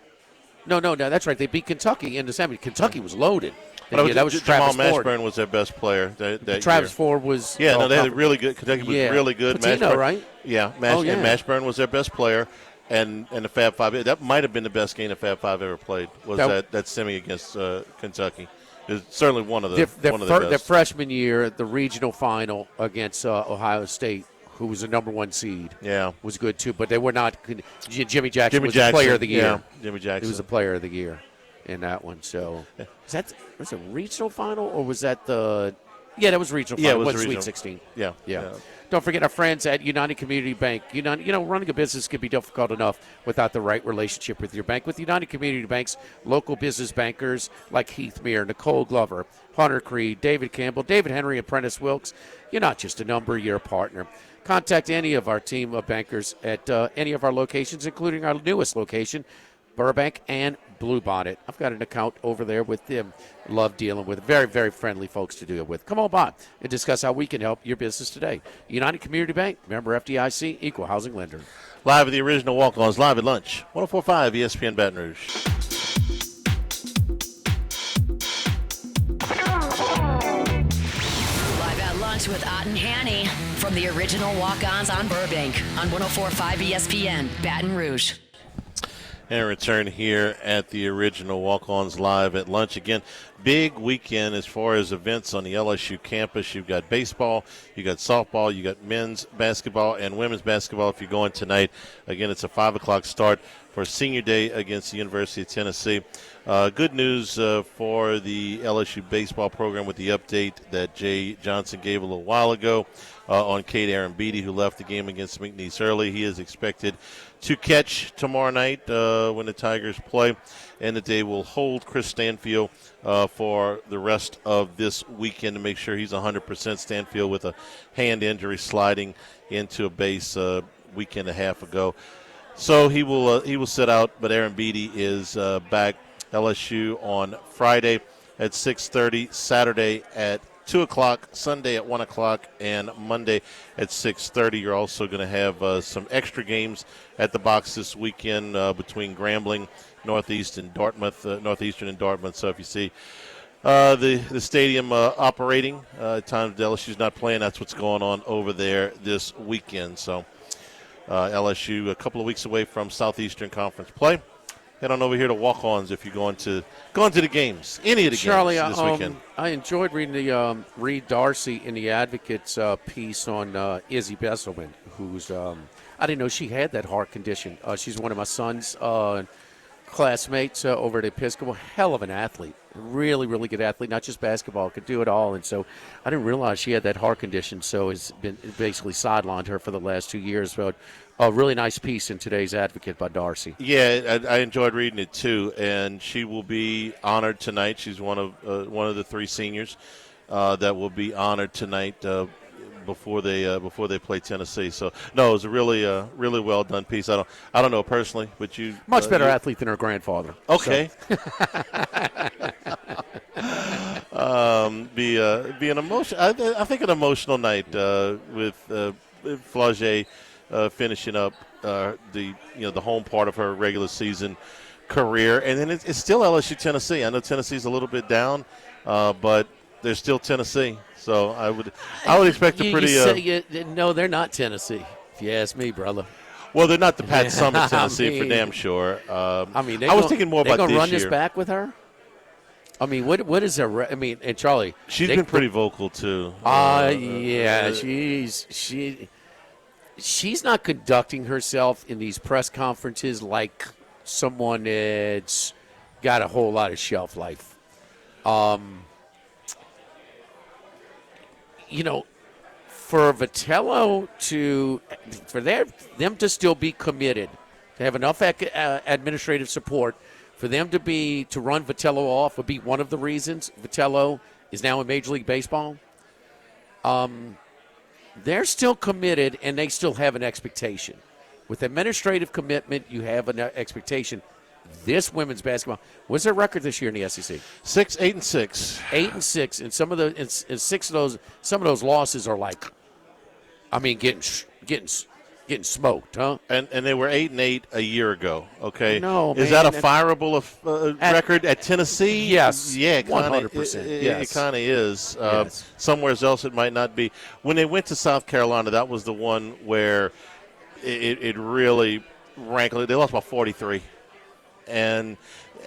– No, that's right. They beat Kentucky in the semi. Kentucky was loaded. That was Jamal Travis Ford. Mashburn was their best player that Travis year. Ford was. Yeah, they had really good. Kentucky was really good. Patino, right? Yeah, and Mashburn was their best player, and the Fab Five. That might have been the best game the Fab Five ever played. Was that semi against Kentucky? It's certainly one of the best. Their freshman year, the regional final against Ohio State, who was the number 1 seed, was good too. But they were not. Jimmy Jackson was the player of the year. Yeah, Jimmy Jackson. He was the player of the year in that one. So was it regional final or was that the? Yeah, that was regional final. Yeah, it was Sweet 16. Yeah. Don't forget our friends at United Community Bank. Running a business can be difficult enough without the right relationship with your bank. With United Community Bank's local business bankers like Heath Meir, Nicole Glover, Hunter Creed, David Campbell, David Henry, and Prentice Wilkes, you're not just a number, you're a partner. Contact any of our team of bankers at any of our locations, including our newest location, Burbank and Bluebonnet. I've got an account over there with them. Love dealing with very, very friendly folks to deal with. Come on by and discuss how we can help your business today. United Community Bank, member FDIC, equal housing lender. Live at the original walk-ons, live at lunch. 104.5 ESPN Baton Rouge. With Ott and Hanny from the original Walk-Ons on Burbank on 104.5 ESPN, Baton Rouge. And return here at the original Walk-Ons live at lunch. Again, big weekend as far as events on the LSU campus. You've got baseball, you got softball, you got men's basketball and women's basketball if you're going tonight. Again, it's a 5 o'clock start for senior day against the University of Tennessee. Good news for the LSU baseball program with the update that Jay Johnson gave a little while ago on Cade Arambidi, who left the game against McNeese early. He is expected to catch tomorrow night when the Tigers play, and that they will hold Chris Stanfield for the rest of this weekend to make sure he's 100%. Stanfield with a hand injury sliding into a base a week and a half ago. So he will sit out, but Arambidi is back. LSU on Friday at 6:30, Saturday at 2 o'clock, Sunday at 1 o'clock, and Monday at 6:30. You're also going to have some extra games at the box this weekend between Grambling, Northeastern, and Dartmouth. So if you see the stadium operating, at times LSU's not playing, that's what's going on over there this weekend. So LSU a couple of weeks away from Southeastern Conference play. Head on over here to Walk-Ons if you're going to the games, any of the Charlie, games this weekend. I enjoyed reading the Reed Darcy in the Advocate's piece on Izzy Besselman, who's I didn't know she had that heart condition. She's one of my son's classmates over at Episcopal. Hell of an athlete, really, really good athlete. Not just basketball, could do it all. And so I didn't realize she had that heart condition. So it's been basically sidelined her for the last 2 years. But a really nice piece in today's Advocate by Darcy. Yeah, I enjoyed reading it too, and she will be honored tonight. She's one of the 3 seniors that will be honored tonight before they play Tennessee. So no, it was a really well done piece. I don't know personally, but you Much better athlete than her grandfather. Okay. So. Be an emotion. I think an emotional night with Flau'jae finishing up the home part of her regular season career, and then it's still LSU Tennessee. I know Tennessee's a little bit down, but they're still Tennessee. So I would expect a pretty. No, they're not Tennessee. If you ask me, brother. Well, they're not the Pat Summitt Tennessee for damn sure. I was thinking more about this year. They're going to run this back with her? I mean, what is her? I mean, and Charlie. She's been pretty vocal too. Yeah, she's not conducting herself in these press conferences like someone that's got a whole lot of shelf life. For Vitello for them to still be committed, to have enough administrative support for them to run Vitello off would be one of the reasons Vitello is now in Major League Baseball. They're still committed, and they still have an expectation. With administrative commitment, you have an expectation. This women's basketball, what's their record this year in the SEC? 8-6. 8-6, and some of those losses are like, I mean, getting smoked, huh? And they were 8-8 a year ago. Okay, no, is that a fireable record at Tennessee? Yes, yeah, 100%. It kind of is. Somewhere else it might not be. When they went to South Carolina, that was the one where it really rankled. They lost by 43, and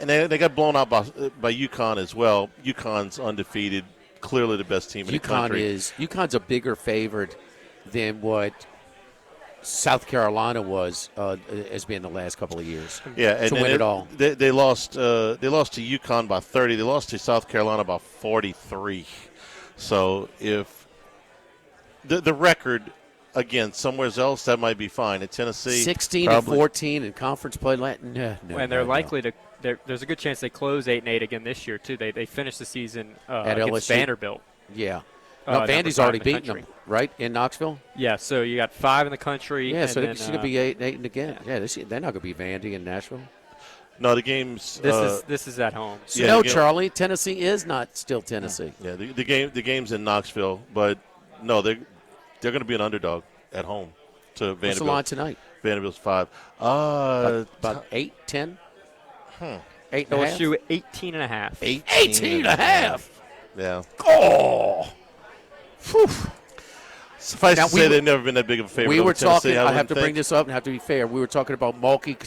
they got blown out by UConn as well. UConn's undefeated, clearly the best team in the country. UConn's a bigger favorite than what South Carolina was has been the last couple of years. Yeah, and to win it all. They lost to UConn by 30. They lost to South Carolina by 43. So if the record again somewhere else, that might be fine. At Tennessee, 16-14 in conference play. No, and they're likely to. There's a good chance they close 8-8 again this year too. They finished the season at against LSU. Vanderbilt. Yeah. No, Vandy's already beaten them, right, in Knoxville? Yeah, so you got 5 in the country. Yeah, and so then, it's going to be 8-8 again. Yeah, they're not going to be Vandy in Nashville. No, the game's this is at home. So yeah, no, Charlie, Tennessee is not still Tennessee. Yeah, the game's in Knoxville, but no, they're going to be an underdog at home to Vanderbilt. What's the line tonight? Vanderbilt's 5. About 8, 10? 8 and a half? LSU 18.5. 18.5. Yeah. Oh. Whew. Suffice to say, they've never been that big of a favorite. We were talking. I have to bring this up and have to be fair. We were talking about Mulkey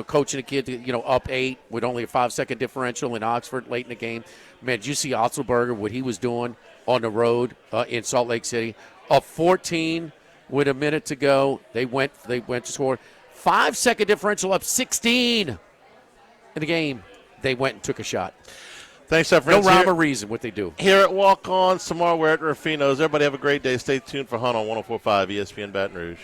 coaching a kid to, up 8 with only a 5-second differential in Oxford late in the game. Man, did you see Otzelberger, what he was doing on the road in Salt Lake City? Up 14 with a minute to go. They went to score. 5-second differential, up 16 in the game. They went and took a shot. Thanks, our friends. No rhyme or reason what they do. Here at Walk-Ons, tomorrow we're at Rufino's. Everybody have a great day. Stay tuned for Hunt on 104.5 ESPN Baton Rouge.